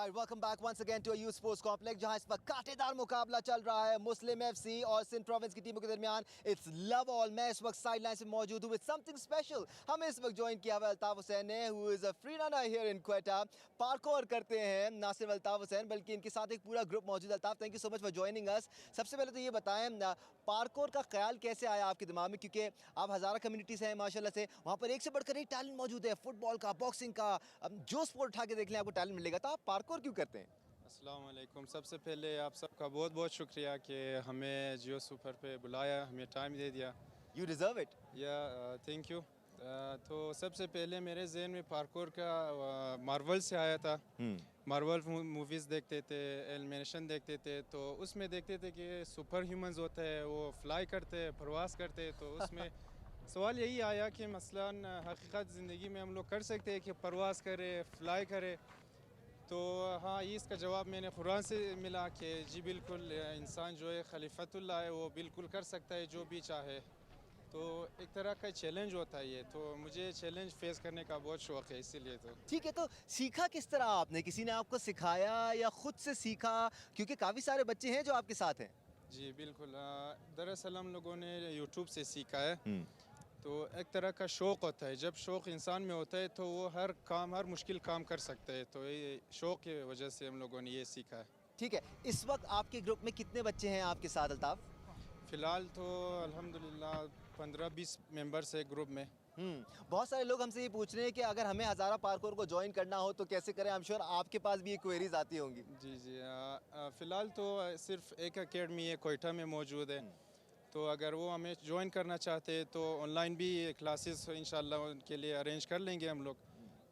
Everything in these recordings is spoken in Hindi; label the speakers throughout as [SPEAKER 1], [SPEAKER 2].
[SPEAKER 1] Right, welcome back once again to a youth sports complex जहां इस वक्त कांटेदार मुकाबला चल रहा है मुस्लिम एफसी और सिंध प्रोविंस की टीमों के दरमियान। It's love all. मैं इस वक्त साइड लाइन से मौजूद हूं विद समथिंग स्पेशल। हमें इस वक्त ज्वाइन किया हुआ अल्ताफ हुसैन ने, who is a free runner here in Quetta. Parkour करते हैं ना सिर्फ अल्ताफ हुसैन बल्कि इनके साथ एक पूरा ग्रुप मौजूद है। Altaf, thank you so much for joining us. सबसे पहले तो ये बताएं, पार्कोर का ख्याल कैसे आया आपके दिमाग में, क्योंकि आप हज़ारा कम्युनिटी से हैं माशाल्लाह से, वहाँ पर एक से बढ़कर एक टैलेंट मौजूद है, फुटबॉल का, बॉक्सिंग का, जो स्पोर्ट उठा के देख लें आपको टैलेंट मिलेगा। तो आप पार्कोर क्यों करते हैं?
[SPEAKER 2] अस्सलाम वालेकुम। सबसे पहले आप सबका बहुत बहुत शुक्रिया कि हमें जियो सुपर पे बुलाया, हमें टाइम दे दिया।
[SPEAKER 1] You deserve it.
[SPEAKER 2] या थैंक यू। तो सबसे पहले मेरे जहन में पार्कोर का मार्वल से आया था। मार्वल मूवीज़ देखते थे, एनिमेशन देखते थे, तो उसमें देखते थे कि सुपर ह्यूमंस होते हैं, वो फ्लाई करते हैं, प्रवास करते हैं। तो उसमें सवाल यही आया कि मसलन हकीकत ज़िंदगी में हम लोग कर सकते हैं कि प्रवास करें, फ्लाई करें। तो हाँ, ये इसका जवाब मैंने कुरान से मिला कि जी बिल्कुल, इंसान जो है खलीफतुल्लाह है, वो बिल्कुल कर सकता है जो भी चाहे। तो एक तरह का चैलेंज होता है ये, तो मुझे चैलेंज फेस करने का बहुत शौक़ है, इसीलिए। तो
[SPEAKER 1] ठीक है, तो सीखा किस तरह आपने? किसी ने आपको सिखाया या खुद से सीखा? क्योंकि काफ़ी सारे बच्चे हैं जो आपके साथ हैं।
[SPEAKER 2] जी बिल्कुल, दरअसल हम लोगों ने यूट्यूब से सीखा है। तो एक तरह का शौक़ होता है, जब शौक़ इंसान में होता है तो वो हर काम, हर मुश्किल काम कर सकता है। तो ये शौक़ की वजह से हम लोगों ने ये सीखा है।
[SPEAKER 1] ठीक है, इस वक्त आपके ग्रुप में कितने बच्चे हैं आपके साथ अल्ताफ?
[SPEAKER 2] फ़िलहाल तो अल्हम्दुलिल्लाह 15-20 मेंबर्स है ग्रुप में।
[SPEAKER 1] बहुत सारे लोग हमसे ये पूछ रहे हैं कि अगर हमें हज़ारा पार्कोर को ज्वाइन करना हो तो कैसे करें? आई एम श्योर आपके पास भी ये क्वेरीज आती होंगी।
[SPEAKER 2] जी जी, फ़िलहाल तो सिर्फ एक एकेडमी है, कोयटा में मौजूद है। तो अगर वो हमें ज्वाइन करना चाहते हैं तो ऑनलाइन भी क्लासेस इंशाल्लाह उनके लिए अरेंज कर लेंगे हम लोग।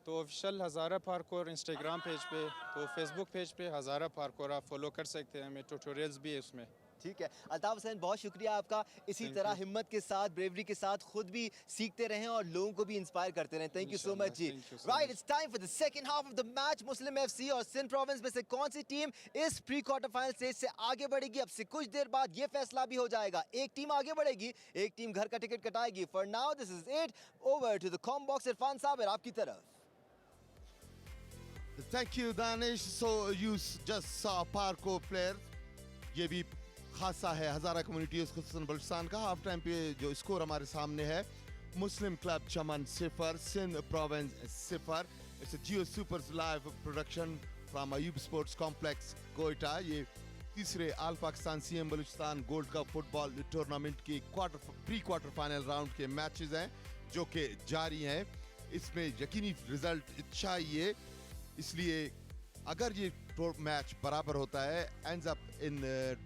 [SPEAKER 2] तो ऑफिशियल हज़ारा पार्कोर इंस्टाग्राम पेज पे, तो फेसबुक पेज पे हज़ारा पार्कोर आप फॉलो कर सकते हैं, हमें ट्यूटोरियल्स भी है उसमें।
[SPEAKER 1] ठीक है अल्ताफ हुसैन, बहुत शुक्रिया आपका। इसी तरह हिम्मत के साथ, ब्रेवरी के साथ खुद भी सीखते रहें और लोगों को भी इंस्पायर करते रहें। थैंक यू सो मच जी। Right, it's time for the second half of the match. Muslim FC और सिंध प्रोविंस में से कौन सी टीम इस प्री क्वार्टर फाइनल स्टेज से आगे बढ़ेगी, अब से कुछ देर बाद ये फैसला भी हो जाएगा। एक टीम आगे बढ़ेगी, एक टीम घर का टिकट कटाएगी। For now this is it. Over to the com box, Irfan Sabir आपकी तरफ।
[SPEAKER 3] Thank you, Danish. So you just saw Parko player. ये भी खासा है हज़ारा कम्युनिटी खुसूसन बलूचिस्तान का। हाफ टाइम पे जो स्कोर हमारे सामने है, Muslim club Chaman 0, Sindh province 0। It's a Geo supers live production from Ayub sports complex Quetta. ये तीसरे all Pakistan CM Balochistan gold cup football tournament की प्री क्वार्टर फाइनल राउंड के मैचेस हैं जो कि जारी हैं। इसमें यकीनी रिजल्ट चाहिए, इसलिए अगर ये मैच बराबर होता है, एंड्स अप इन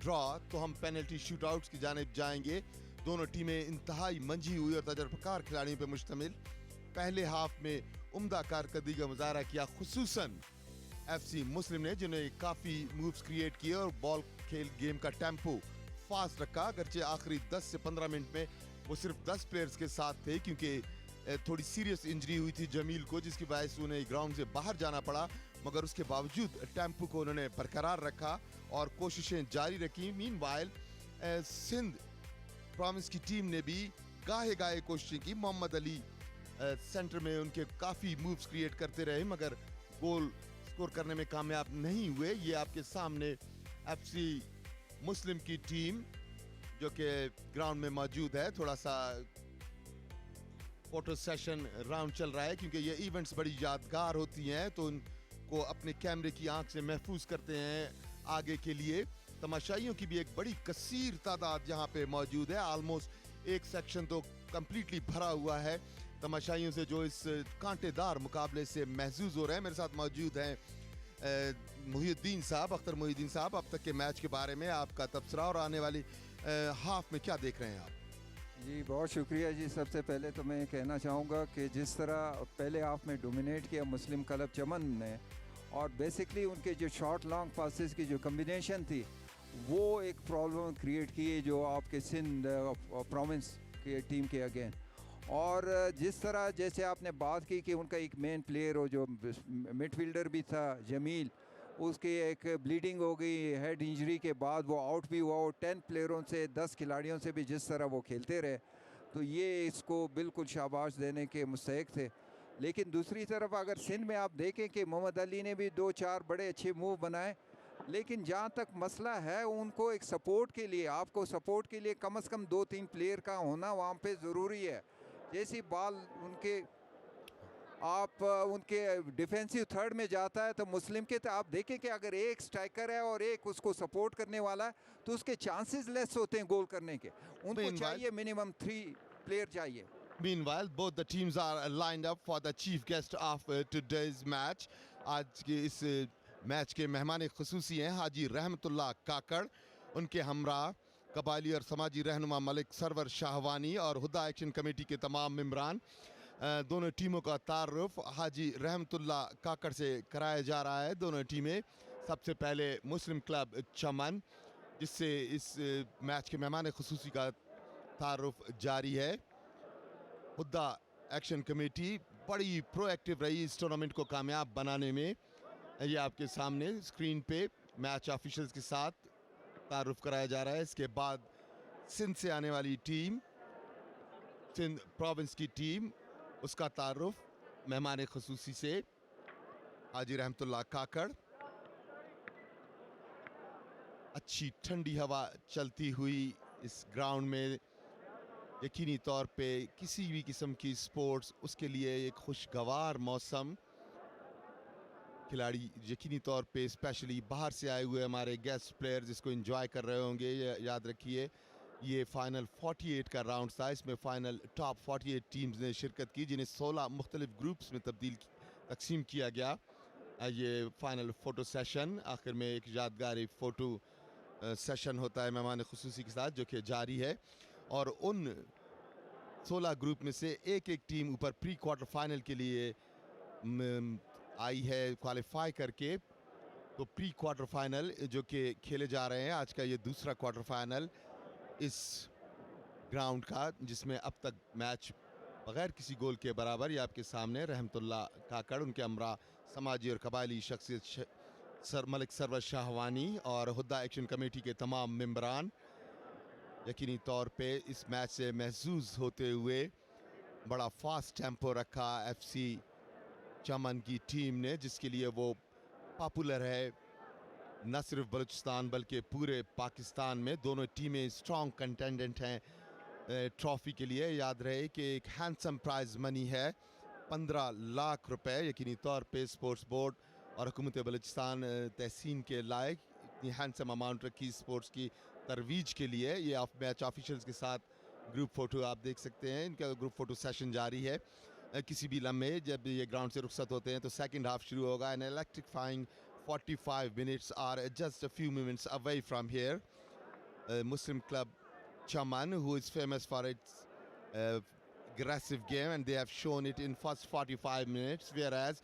[SPEAKER 3] ड्रॉ, तो हम पेनल्टी शूटआउट्स की जानिब जाएंगे। दोनों टीमें इंतहाई मंझी हुई और तजर्बाकार खिलाड़ियों पर मुश्तमिल। पहले हाफ में उम्दा कारकर्दगी का मुजाहरा किया खुसूसन एफसी मुस्लिम ने, जिन्हें काफ़ी मूव्स क्रिएट किए और बॉल खेल गेम का टेम्पो फास्ट रखा। अगरचे आखिरी 10 से 15 मिनट में वो सिर्फ 10 प्लेयर्स के साथ थे, क्योंकि थोड़ी सीरियस इंजरी हुई थी जमील को, जिसकी वजह से उन्हें ग्राउंड से बाहर जाना पड़ा। मगर उसके बावजूद टेम्पो को उन्होंने बरकरार रखा और कोशिशें जारी रखी। मीनवाइल सिंध प्रोविंस की टीम ने भी गाहे गाहे कोशिशें की। मोहम्मद अली सेंटर में उनके काफ़ी मूव्स क्रिएट करते रहे, मगर गोल स्कोर करने में कामयाब नहीं हुए। ये आपके सामने एफसी मुस्लिम की टीम जो कि ग्राउंड में मौजूद है। थोड़ा सा फोटो सेशन राउंड चल रहा है, क्योंकि ये इवेंट्स बड़ी यादगार होती हैं, तो उनको अपने कैमरे की आंख से महफूज करते हैं आगे के लिए। तमाशाइयों की भी एक बड़ी कसीर तादाद यहाँ पे मौजूद है। ऑलमोस्ट एक सेक्शन तो कम्प्लीटली भरा हुआ है तमाशाइयों से, जो इस कांटेदार मुकाबले से महसूस हो रहे हैं। मेरे साथ मौजूद हैं मुहिउद्दीन साहब, अख्तर मुहिउद्दीन साहब। अब तक के मैच के बारे में आपका तबसरा और आने वाली हाफ में क्या देख रहे हैं आप?
[SPEAKER 4] जी बहुत शुक्रिया जी। सबसे पहले तो मैं कहना चाहूँगा कि जिस तरह पहले हाफ में डोमिनेट किया मुस्लिम क्लब चमन ने, और बेसिकली उनके जो शॉर्ट लॉन्ग पासेस की जो कम्बिनेशन थी, वो एक प्रॉब्लम क्रिएट की है जो आपके सिंध प्रोविंस के टीम के अगेन। और जिस तरह जैसे आपने बात की कि उनका एक मेन प्लेयर हो जो मिडफील्डर भी था जमील, उसकी एक ब्लीडिंग हो गई हेड इंजरी के बाद, वो आउट भी हुआ। 10 प्लेयरों से 10 खिलाड़ियों से भी जिस तरह वो खेलते रहे, तो ये इसको बिल्कुल शाबाश देने के मुस्तहिक थे। लेकिन दूसरी तरफ अगर सिंध में आप देखें कि मोहम्मद अली ने भी 2-4 बड़े अच्छे मूव बनाए, लेकिन जहाँ तक मसला है उनको एक सपोर्ट के लिए, आपको सपोर्ट के लिए कम से कम 2-3 प्लेयर का होना वहाँ पे ज़रूरी है। जैसी बॉल उनके डिफेंसिव थर्ड में जाता है तो मुस्लिम के, तो आप देखें कि अगर एक स्ट्राइकर है और एक उसको सपोर्ट करने वाला है तो उसके चांसेस लेस होते हैं गोल करने के। उनको चाहिए मिनिमम 3 प्लेयर चाहिए।
[SPEAKER 3] Meanwhile, both the teams are lined up for the chief guest of today's match. आज के इस मैच के मेहमान खुसूसी हैं हाजी रहमतुल्लाह काकड़, उनके हमरा कबायली और समाजी रहनुमा मलिक सरवर शाहवानी और हुदा एक्शन कमेटी के तमाम मेंबरान। दोनों टीमों का तारुफ हाजी रहमतुल्लाह काकड़ से कराया जा रहा है। दोनों टीमें, सबसे पहले मुस्लिम क्लब चमन, जिससे इस मैच के मेहमान खुसूसी का तारुफ जारी है। हुदा एक्शन कमेटी बड़ी प्रोएक्टिव रही इस टूर्नामेंट को कामयाब बनाने में। ये आपके सामने स्क्रीन पे मैच ऑफिशियल्स के साथ तारुफ कराया जा रहा है। इसके बाद सिंध से आने वाली टीम, सिंध प्रोविंस की टीम, उसका तारुफ मेहमान खुसूसी से हाजी रहमतुल्लाह काकड़। अच्छी ठंडी हवा चलती हुई इस ग्राउंड में, यकीनी तौर पे किसी भी किस्म की स्पोर्ट्स, उसके लिए एक खुशगवार मौसम। खिलाड़ी यकीनी तौर पे स्पेशली बाहर से आए हुए हमारे गेस्ट प्लेयर जिसको एंजॉय कर रहे होंगे। याद रखिए ये फाइनल 48 का राउंड था। इसमें फाइनल टॉप 48 टीम्स ने शिरकत की, जिन्हें 16 मुख्तलिफ ग्रुप्स में तकसीम किया गया। ये फाइनल फ़ोटो सेशन, आखिर में एक यादगारी फ़ोटो सेशन होता है मेहमान खुसूसी के साथ, जो कि जारी है। और उन 16 ग्रुप में से एक एक टीम ऊपर प्री क्वार्टर फाइनल के लिए आई है क्वालिफाई करके। तो प्री क्वार्टर फाइनल जो कि खेले जा रहे हैं, आज का ये दूसरा क्वार्टर फाइनल इस ग्राउंड का, जिसमें अब तक मैच बगैर किसी गोल के बराबर। ये आपके सामने रहमतुल्लाह काकड़, उनके हमरा समाजी और कबायली शख्सियत मलिक सरवर शाहवानी और हुदा एक्शन कमेटी के तमाम मेंबरान यकीनी तौर पे इस मैच से महसूस होते हुए बड़ा फास्ट टेम्पो रखा एफसी चमन की टीम ने, जिसके लिए वो पॉपुलर है न सिर्फ बलूचिस्तान बल्कि पूरे पाकिस्तान में। दोनों टीमें स्ट्रॉन्ग कंटेंडेंट हैं ट्रॉफी के लिए। याद रहे कि एक हैंडसम प्राइज मनी है 15 लाख रुपए। यकीनी तौर पे स्पोर्ट्स बोर्ड और हुकूमत बलूचिस्तान तहसीन के लायक इतनी हैंडसम अमाउंट रखी स्पोर्ट्स की तरवीज के लिए। ये आप मैच ऑफिशियल्स के साथ ग्रुप फ़ोटो आप देख सकते हैं, इनका ग्रुप फ़ोटो सेशन जारी है। किसी भी लम्हे जब ये ग्राउंड से रुखसत होते हैं तो सेकंड हाफ शुरू होगा। An electrifying 45 minutes are just a few minutes away from here. Muslim club Chaman, who is famous for its aggressive game, and they have shown it in first 45 minutes, whereas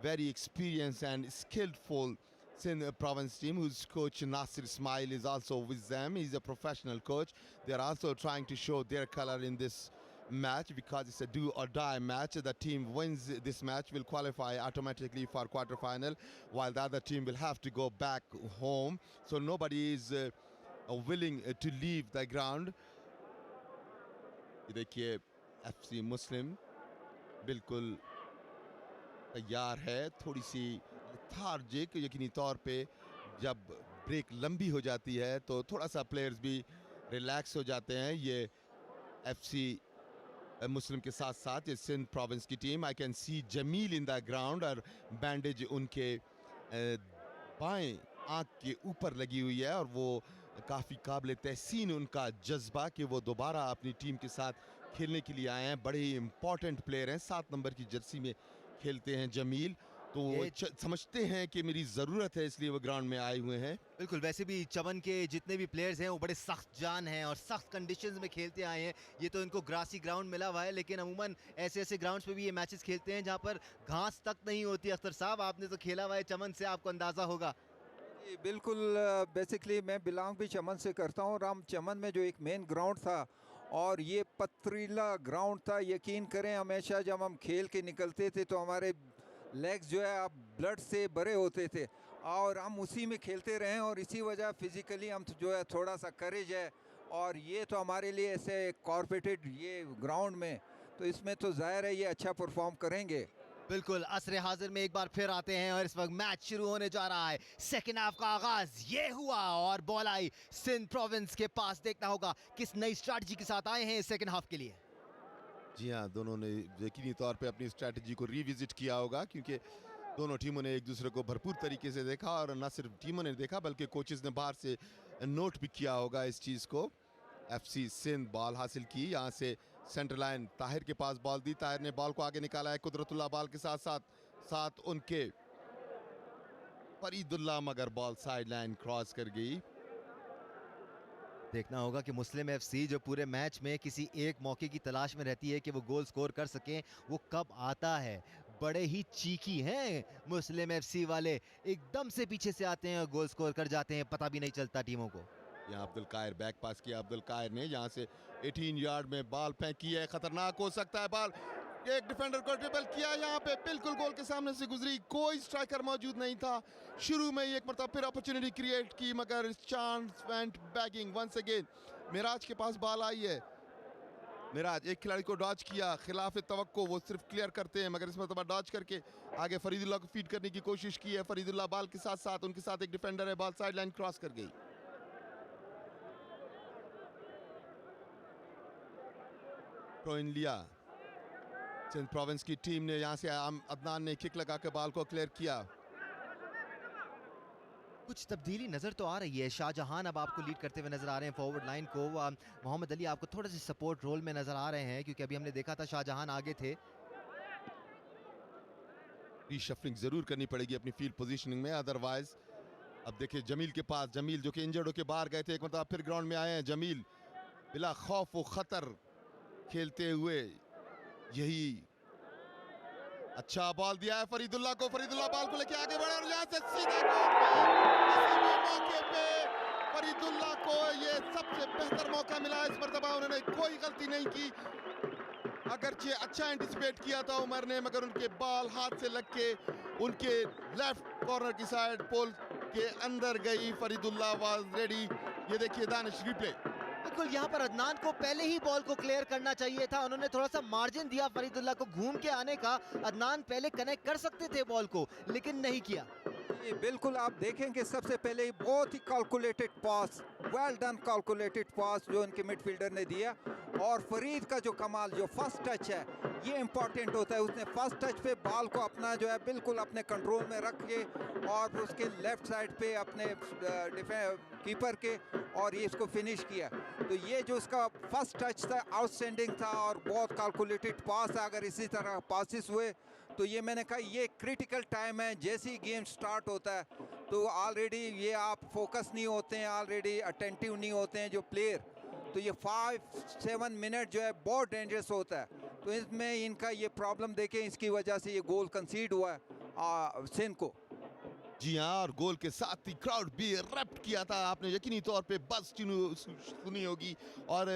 [SPEAKER 3] very experienced and skillful Sindh province team, whose coach Nasir Ismail is also with them. He's a professional coach. They're also trying to show their color in this match because it's a do or die match. The team wins this match will qualify automatically for quarterfinal, while the other team will have to go back home. So nobody is willing to leave the ground. देखिए एफसी मुस्लिम बिल्कुल तैयार है, थोड़ी सी लेथार्जिक। यकीनी तौर पे जब ब्रेक लंबी हो जाती है तो थोड़ा सा प्लेयर्स भी रिलैक्स हो जाते हैं। ये एफसी मुस्लिम के साथ साथ ये सिंध प्रोविंस की team, I can see Jamil in the ground, और बैंडेज उनके बाएं आंख के ऊपर लगी हुई है, और वो काफ़ी काबिल तहसीन उनका जज्बा कि वो दोबारा अपनी टीम के साथ खेलने के लिए आए हैं। बड़े ही इम्पॉर्टेंट प्लेयर हैं, 7 नंबर की जर्सी में खेलते हैं जमील, तो समझते हैं कि मेरी ज़रूरत है, इसलिए वो ग्राउंड में आए हुए हैं।
[SPEAKER 1] बिल्कुल, वैसे भी चमन के जितने भी प्लेयर्स हैं वो बड़े सख्त जान हैं और सख्त कंडीशंस में खेलते आए हैं। ये तो इनको ग्रासी ग्राउंड मिला हुआ है, लेकिन अमूमन ऐसे ऐसे ग्राउंड्स पे भी ये मैचेस खेलते हैं जहाँ पर घास तक नहीं होती। अख्तर साहब, आपने तो खेला हुआ है चमन से, आपको अंदाज़ा होगा।
[SPEAKER 4] जी बिल्कुल, बेसिकली मैं बिलोंग भी चमन से करता हूँ। राम चमन में जो एक मेन ग्राउंड था और ये पथरीला ग्राउंड था, यकीन करें हमेशा जब हम खेल के निकलते थे तो हमारे लेग्स जो है अब ब्लड से भरे होते थे, और हम उसी में खेलते रहे, और इसी वजह फिज़िकली हम जो है थोड़ा सा करेज है। और ये तो हमारे लिए ऐसे कॉर्पोरेटेड ये ग्राउंड में, तो इसमें तो ज़ाहिर है ये अच्छा परफॉर्म करेंगे।
[SPEAKER 1] बिल्कुल असर हाजिर में एक बार फिर आते हैं और इस वक्त मैच शुरू होने जा रहा है। सेकेंड हाफ का आगाज ये हुआ और बॉल आई सिंध प्रोविंस के पास। देखना होगा किस नई स्ट्रैटेजी के साथ आए हैं इस सेकेंड हाफ के लिए।
[SPEAKER 3] जी हाँ, दोनों ने यकीनी तौर पे अपनी स्ट्रैटेजी को रिविजिट किया होगा, क्योंकि दोनों टीमों ने एक दूसरे को भरपूर तरीके से देखा, और न सिर्फ टीमों ने देखा बल्कि कोचेस ने बाहर से नोट भी किया होगा इस चीज़ को। एफसी सिंध बॉल हासिल की, यहाँ से सेंटर लाइन ताहिर के पास बॉल दी, ताहिर ने बॉल को आगे निकाला है कुदरतुल्लाह बॉल के साथ साथ उनके फरीदुल्लाह, मगर बॉल साइड लाइन क्रॉस कर गई।
[SPEAKER 1] देखना होगा कि मुस्लिम एफसी जो पूरे मैच में किसी एक मौके की तलाश में रहती है कि वो गोल स्कोर कर सकें, वो कब आता है। बड़े ही चीकी हैं मुस्लिम एफसी वाले, एकदम से पीछे से आते हैं और गोल स्कोर कर जाते हैं, पता भी नहीं चलता टीमों को।
[SPEAKER 3] यहाँ अब्दुल कायर बैक पास किया, अब्दुल कायर ने यहाँ से 18 यार्ड में बॉल फेंकी है, खतरनाक हो सकता है बॉल। एक डिफेंडर को ड्रिबल किया, यहाँ पे बिल्कुल गोल के सामने से गुजरी, कोई स्ट्राइकर मौजूद नहीं था। शुरू में ही एक मरतबा फिर अपॉर्चुनिटी क्रिएट की, मगर chance went begging once again. Miraj के पास बॉल आई है, मिराज एक खिलाड़ी को डॉज किया, खिलाफ तवक्को वो सिर्फ क्लियर करते हैं, मगर इस मरतबा डॉज करके आगे फरीदुल्लाह को फीड करने की कोशिश की है। फरीदुल्लाह बॉल के साथ साथ उनके साथ एक डिफेंडर है, बॉल साइड लाइन क्रॉस कर गई। थ्रो-इन लिया सिंध प्रोविंस की टीम ने, यहाँ से अदनान ने किक लगा के बॉल को क्लियर किया।
[SPEAKER 1] कुछ तब्दीली नजर तो आ रही है। शाहजहान अब आपको लीड करते हुए नजर आ रहे हैं फॉरवर्ड लाइन को। मोहम्मद अली आपको थोड़ा सा सपोर्ट रोल में नजर आ रहे हैं, क्योंकि अभी हमने देखा था शाहजहान आगे थे।
[SPEAKER 3] रीशफलिंग जरूर करनी पड़ेगी अपनी फील्ड पोजीशनिंग में, अदरवाइज। अब देखिए जमील के पास, जमील जो कि इंजर्ड होकर बाहर गए थे, एक मतलब फिर ग्राउंड में आए हैं। जमील बिला खौफ व खतर खेलते हुए, यही अच्छा बॉल दिया है फरीदुल्लाह को, फरीदुल्लाह बॉल को लेके आगे बढ़ा और यहाँ से सीधा गोल पे, मौके पे फरीदुल्लाह को ये सबसे बेहतर मौका मिला। इस मरतबा उन्होंने कोई गलती नहीं की, अगरचे अच्छा एंटिसिपेट किया था उमर ने, मगर उनके बॉल हाथ से लग के उनके लेफ्ट कॉर्नर की साइड पोल के अंदर गई। फरीदुल्लाह वाज रेडी। ये देखिए दानिश रिप्ले।
[SPEAKER 1] बिल्कुल, यहाँ पर अदनान को पहले ही बॉल को क्लियर करना चाहिए था। उन्होंने थोड़ा सा मार्जिन दिया फरीदुल्लाह को घूम के आने का। अदनान पहले कनेक्ट कर सकते थे बॉल को, लेकिन नहीं किया।
[SPEAKER 4] ये बिल्कुल आप देखेंगे सबसे पहले बहुत ही कैलकुलेटेड पास, वेल डन कैलकुलेटेड पास जो उनके मिडफील्डर ने दिया। और फरीद का जो कमाल, जो फर्स्ट टच है, ये इंपॉर्टेंट होता है। उसने फर्स्ट टच पे बॉल को अपना जो है बिल्कुल अपने कंट्रोल में रख के, और उसके लेफ्ट साइड पे अपने कीपर के, और ये इसको फिनिश किया। तो ये जो उसका फर्स्ट टच था आउटस्टैंडिंग था और बहुत कैलकुलेटेड पास है। अगर इसी तरह पासिस हुए तो ये मैंने कहा ये क्रिटिकल टाइम है। जैसे ही गेम स्टार्ट होता है तो ऑलरेडी ये आप फोकस नहीं होते हैं, ऑलरेडी अटेंटिव नहीं होते हैं जो प्लेयर, तो ये 5-7 मिनट जो है बहुत डेंजरस होता है। तो इसमें इनका ये प्रॉब्लम देखें, इसकी वजह से ये गोल कंसीड हुआ है सिंध को।
[SPEAKER 3] जी हाँ, और गोल के साथ ही क्राउड भी रैप्ट किया था। आपने यकीनी तौर पे बस सुनी होगी और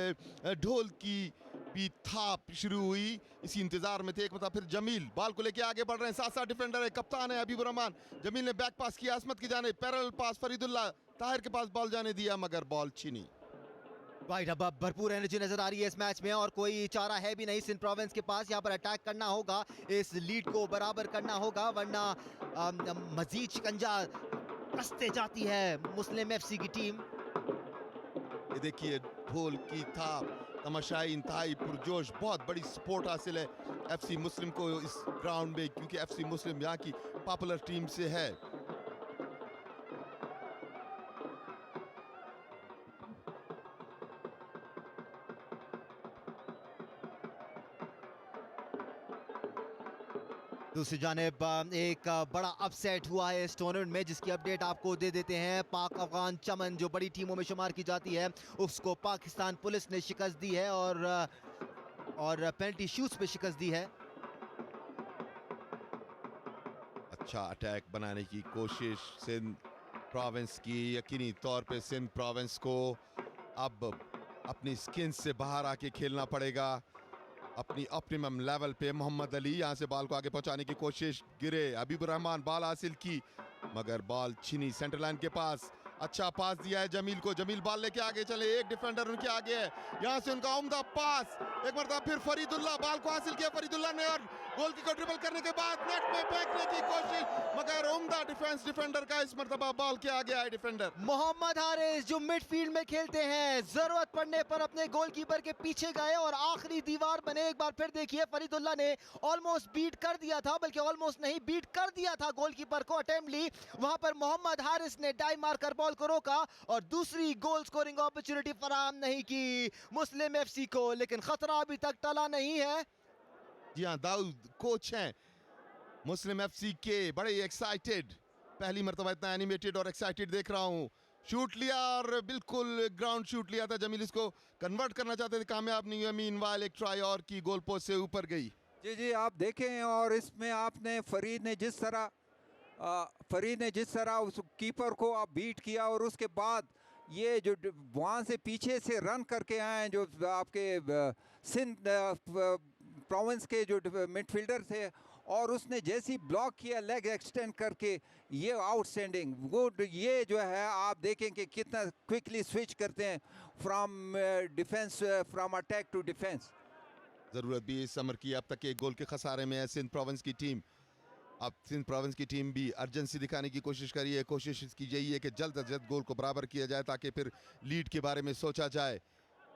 [SPEAKER 3] ढोल की भी थाप शुरू हुई। इसी इंतजार में थे। एक मतलब फिर जमील बॉल को लेके आगे बढ़ रहे हैं, साथ डिफेंडर है, कप्तान है हबीबुर रहमान। जमील ने बैक पास किया असमत की जाने, पैरेलल पास फरीदुल्लाह ताहिर के पास बॉल जाने दिया, मगर बॉल छीनी।
[SPEAKER 1] राइट, अब भरपूर एनर्जी नजर आ रही है इस मैच में और कोई चारा है भी नहीं सिंध प्रोविंस के पास। यहाँ पर अटैक करना होगा, इस लीड को बराबर करना होगा, वरना मजीद शिकंजा कसते जाती है मुस्लिम एफसी की टीम।
[SPEAKER 3] ये देखिए ढोल की थाप, तमाशाई इंतहाई पुरजोश, बहुत बड़ी सपोर्ट हासिल है एफसी मुस्लिम को इस ग्राउंड में, क्योंकि एफसी मुस्लिम यहाँ की पॉपुलर टीम से है।
[SPEAKER 1] दूसरी जानिब एक बड़ा अपसेट हुआ है इस टूर्नामेंट में, जिसकी अपडेट आपको दे देते हैं। पाक अफगान चमन जो बड़ी टीमों में शुमार की जाती है, उसको पाकिस्तान पुलिस ने शिकस्त दी है और पेनल्टी शूट्स पे शिकस्त दी है।
[SPEAKER 3] अच्छा अटैक बनाने की कोशिश सिंध प्रोविंस की। यकीनी तौर पे सिंध प्रोविंस को अब अपनी स्किन से बाहर आके खेलना पड़ेगा अपनी ऑप्टिमम लेवल पे। मोहम्मद अली यहाँ से बॉल को आगे पहुंचाने की कोशिश, गिरे। हबीबुर रहमान बॉल हासिल की, मगर बॉल छीनी सेंटर लाइन के पास। अच्छा पास दिया है जमील को, जमील बॉल लेके आगे चले, एक डिफेंडर उनके आगे है, यहाँ से उनका उम्दा पास, एक मरतबा फिर फरीदुल्लाह बॉल को हासिल किया फरीदुल्लाह ने और गोल की ड्रिबल करने के बाद नेट में फेंकने की कोशिश, मगर उम्दा डिफेंस डिफेंडर का, इस मरतबा बॉल के आगे आए डिफेंडर।
[SPEAKER 1] मोहम्मद हारिस जो मिडफील्ड में खेलते हैं, जरूरत पड़ने पर अपने गोलकीपर के पीछे गए और आखिरी दीवार बने। एक बार फिर देखिए फरीदुल्लाह ने ऑलमोस्ट बीट कर दिया था, बल्कि ऑलमोस्ट नहीं बीट कर दिया था गोलकीपर को, अटेम्प्ट ली वहां पर मोहम्मद हारिस ने डाई मारकर बॉल को रोका और दूसरी गोल स्कोरिंग अपॉर्चुनिटी फराहम नहीं की मुस्लिम एफसी को, लेकिन खतरा अभी तक टला नहीं है।
[SPEAKER 3] जी हाँ, दाऊद कोच हैं मुस्लिम एफसी के, बड़े एक्साइटेड, पहली मरतबा इतना एनिमेटेड और एक्साइटेड देख रहा हूँ। शूट लिया और बिल्कुल ग्राउंड शूट लिया था, जमील इसको कन्वर्ट करना चाहते थे, कामयाब नहीं हुआ। मीनवाइल एक ट्राई और की, गोल पोस्ट से ऊपर गई।
[SPEAKER 4] जी जी, आप देखें और इसमें आपने फरीद ने जिस तरह उस कीपर को आप बीट किया और उसके बाद ये जो वहाँ से पीछे से रन करके आए जो आपके सिंध प्रोविंस के जो मिडफील्डर थे, और उसने जैसी ब्लॉक किया लेग एक्सटेंड करके, ये आउटस्टैंडिंग गुड। ये जो है आप देखें कि कितना क्विकली स्विच करते हैं from defence, from attack to defence.
[SPEAKER 3] ज़रूरत भी इस समर की, अब तक एक गोल के खसारे में है सिंध प्रोविंस की टीम। अब सिंध प्रोविंस की टीम भी अर्जेंसी दिखाने की कोशिश करी है, कोशिश की यही है कि जल्द अज जल्द गोल को बराबर किया जाए ताकि फिर लीड के बारे में सोचा जाए।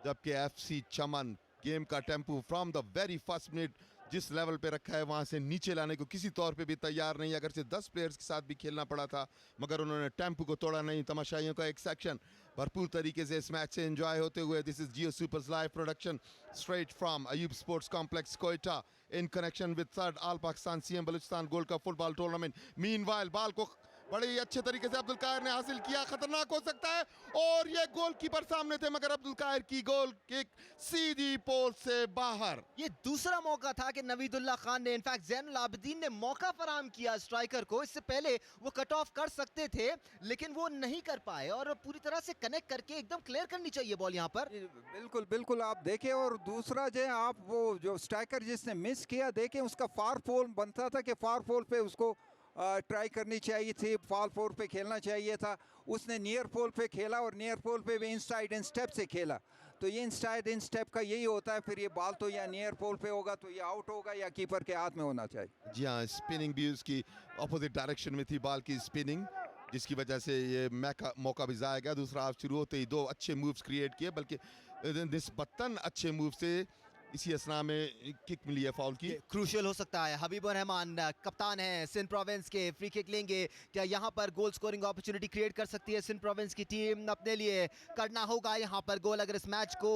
[SPEAKER 3] जबकि एफसी चमन गेम का tempo from the very first minute जिस लेवल पे रखा है वहाँ से नीचे लाने को किसी तौर पे भी तैयार नहीं। अगर से 10 प्लेयर्स के साथ भी खेलना पड़ा था, मगर उन्होंने टेम्पो को तोड़ा नहीं। तमाशाइयों का एक सेक्शन भरपूर तरीके से इस मैच से एंजॉय होते हुए। This is Jio supers live production straight from Ayub sports complex Quetta in connection with third all Pakistan CM Balochistan gold cup football tournament. Meanwhile ball को बड़े ही अच्छे तरीके से अब्दुल कायर ने हासिल किया, खतरनाक हो सकता है और ये गोलकीपर सामने थे, मगर अब्दुल कायर की गोल किक सीधी पोल से बाहर।
[SPEAKER 1] ये दूसरा मौका था कि नवीदुल्लाह खान ने, इनफैक्ट जैनुल आबिदीन ने मौका फराहम किया स्ट्राइकर को, इससे पहले वो कट ऑफ कर सकते थे लेकिन वो नहीं कर पाए और पूरी तरह से कनेक्ट करके एकदम क्लियर करनी चाहिए बॉल यहाँ पर।
[SPEAKER 4] बिल्कुल बिल्कुल, आप देखें। और दूसरा जो है आप वो जो स्ट्राइकर जिसने मिस किया, देखें उसका फार पोल बनता था कि फार पोल पे उसको ट्राई करनी चाहिए थी, फार पोल पे खेलना चाहिए था। उसने नियर पोल पे खेला और नियर पोल पे भी इनसाइड इन स्टेप से खेला। तो ये इनसाइड इन स्टेप का यही होता है, फिर ये बॉल तो या नियर पोल पे होगा तो ये आउट होगा या कीपर के हाथ में होना चाहिए।
[SPEAKER 3] जी हाँ, स्पिनिंग भी उसकी अपोजिट डायरेक्शन में थी, बॉल की स्पिनिंग, जिसकी वजह से ये मौका भी ज़ाया गया। दूसरा हाफ शुरू होते ही 2 अच्छे मूव्स क्रिएट किए, बल्कि निस्बतन अच्छे मूव से इसी असना में किक मिली है फाउल की।
[SPEAKER 1] क्रूशियल हो सकता है। हबीबुर रहमान कप्तान है सिंध प्रोविंस के, फ्री किक लेंगे, क्या यहाँ पर गोल स्कोरिंग अपॉर्चुनिटी क्रिएट कर सकती है सिंध प्रोविंस की टीम? अपने लिए करना होगा यहाँ पर गोल अगर इस मैच को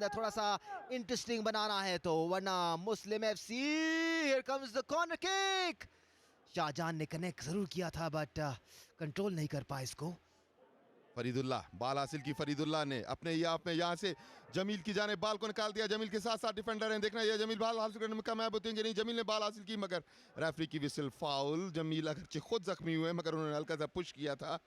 [SPEAKER 1] थोड़ा सा इंटरेस्टिंग बनाना है तो, वरना Muslim FC, here comes the corner kick. Shahjahan ने कनेक्ट जरूर किया था बट कंट्रोल नहीं कर पाया इसको।
[SPEAKER 3] फरीदुल्लाह बॉल हासिल की, फरीदुल्लाह ने अपने आप में यहाँ से जमील की जाने बॉल को निकाल दिया। जमील के साथ साथ डिफेंडर हैं, देखना ये जमील बॉल हासिल करने में कामयाब होते हैं कि नहीं। जमील ने बॉल हासिल की मगर रेफरी की विसल, फाउल। जमील अगरचे खुद जख्मी हुए मगर उन्होंने हल्का सा पुश किया था।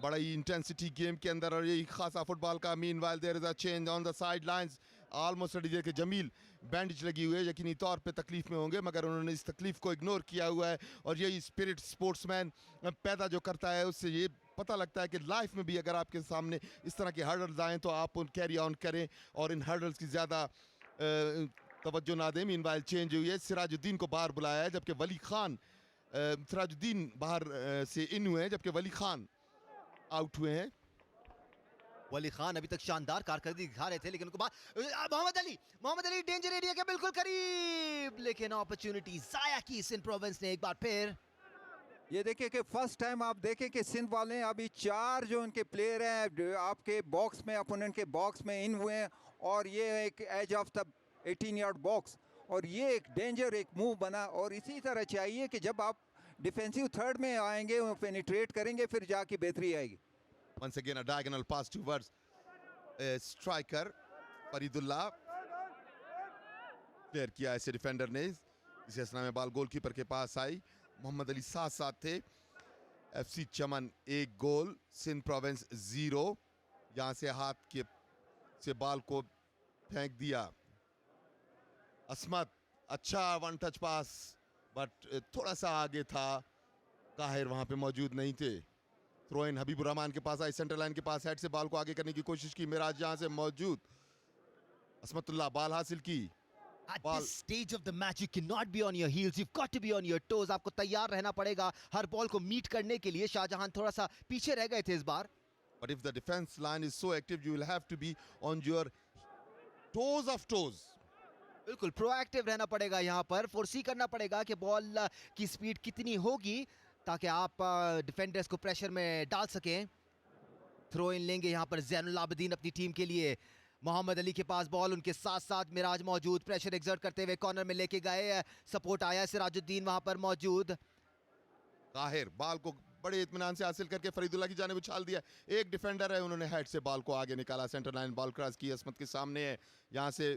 [SPEAKER 3] बड़ा ही इंटेंसिटी गेम के अंदर और यही खासा फुटबॉल का। Meanwhile there is a change on the sidelines, almost ready के जमील बैंडेज लगी हुई है, यकीनी तौर पे तकलीफ में होंगे मगर उन्होंने इस तकलीफ को इग्नोर किया हुआ है। और यही स्पिरिट स्पोर्ट्समैन पैदा जो करता है, उससे ये पता लगता है कि लाइफ में भी अगर आपके सामने इस तरह के हर्डल्स आएँ तो आप उन कैरी ऑन करें और इन हर्डल्स की ज़्यादा तवज्जो ना दें। मीनवाइल चेंज हुई है, सिराजुद्दीन को बाहर बुलाया है जबकि वली खान, सिराजुद्दीन बाहर से इन हुए हैं जबकि वली खान आउट हुए हैं।
[SPEAKER 1] वली खान अभी तक शानदार कारकर्दगी दिखा रहे थे लेकिन उनको मोहम्मद अली डेंजर एरिया के बिल्कुल करीब, लेकिन अपॉर्चुनिटी जाया की सिंध प्रोविंस ने एक बार फिर।
[SPEAKER 4] ये देखिए कि फर्स्ट टाइम आप देखें कि सिंध वाले अभी 4 जो उनके प्लेयर हैं आपके बॉक्स में, अपोनेंट के बॉक्स में इन हुए हैं और ये एक edge of the 18 yard box और ये एक डेंजर एक मूव बना। और इसी तरह चाहिए कि जब आप डिफेंसिव थर्ड में आएंगे, पेनिट्रेट करेंगे, फिर जाके बेहतरी आएगी।
[SPEAKER 3] Once again a diagonal pass towards striker Faridullah, clear किया ऐसे डिफेंडर ने। इस असना में बॉल गोलकीपर के पास आई, मोहम्मद अली साथ साथ थे। एफसी चमन 1 गोल, सिंध प्रोविंस 0। यहाँ से हाथ के से बॉल को फेंक दिया असमत, अच्छा 1 टच पास बट थोड़ा सा आगे था, काहिर वहाँ पे मौजूद नहीं थे। थ्रो इन हबीबुर रहमान के पास आई, सेंटर लाइन के पास हेड से बॉल को आगे करने की कोशिश की, मिराज यहां से मौजूद, असमतुल्लाह बॉल हासिल की।
[SPEAKER 1] At
[SPEAKER 3] Ball.
[SPEAKER 1] this stage of the match, you cannot be on your heels. You've got to be on your toes. आपको तैयार रहना पड़ेगा हर बॉल को मीट करने के लिए। शाहजहां थोड़ा सा पीछे रह गए थे इस बार।
[SPEAKER 3] But if the defense line is so active, you will have to be on your toes of toes.
[SPEAKER 1] बिल्कुल प्रोएक्टिव रहना पड़ेगा यहाँ पर, फोरसी करना पड़ेगा कि बॉल की स्पीड कितनी होगी ताकि आप डिफेंडर्स को प्रेशर में डाल सकें। थ्रो इन लेंगे यहाँ पर जैनुल आबिदीन अपनी टीम के लिए। मोहम्मद अली के पास बॉल, उनके साथ साथ मिराज मौजूद, प्रेशर एक्सर्ट करते हुए कॉर्नर में लेके गए, सपोर्ट आया, सिराजुद्दीन वहां पर मौजूद।
[SPEAKER 3] ताहिर बॉल को बड़े इत्मीनान से हासिल करके फरीदुल्लाह की जानिब उछाल दिया। एक डिफेंडर है, उन्होंने हेड से बॉल को आगे निकाला, सेंटर लाइन बॉल क्रॉस की, असमत के सामने है, यहाँ से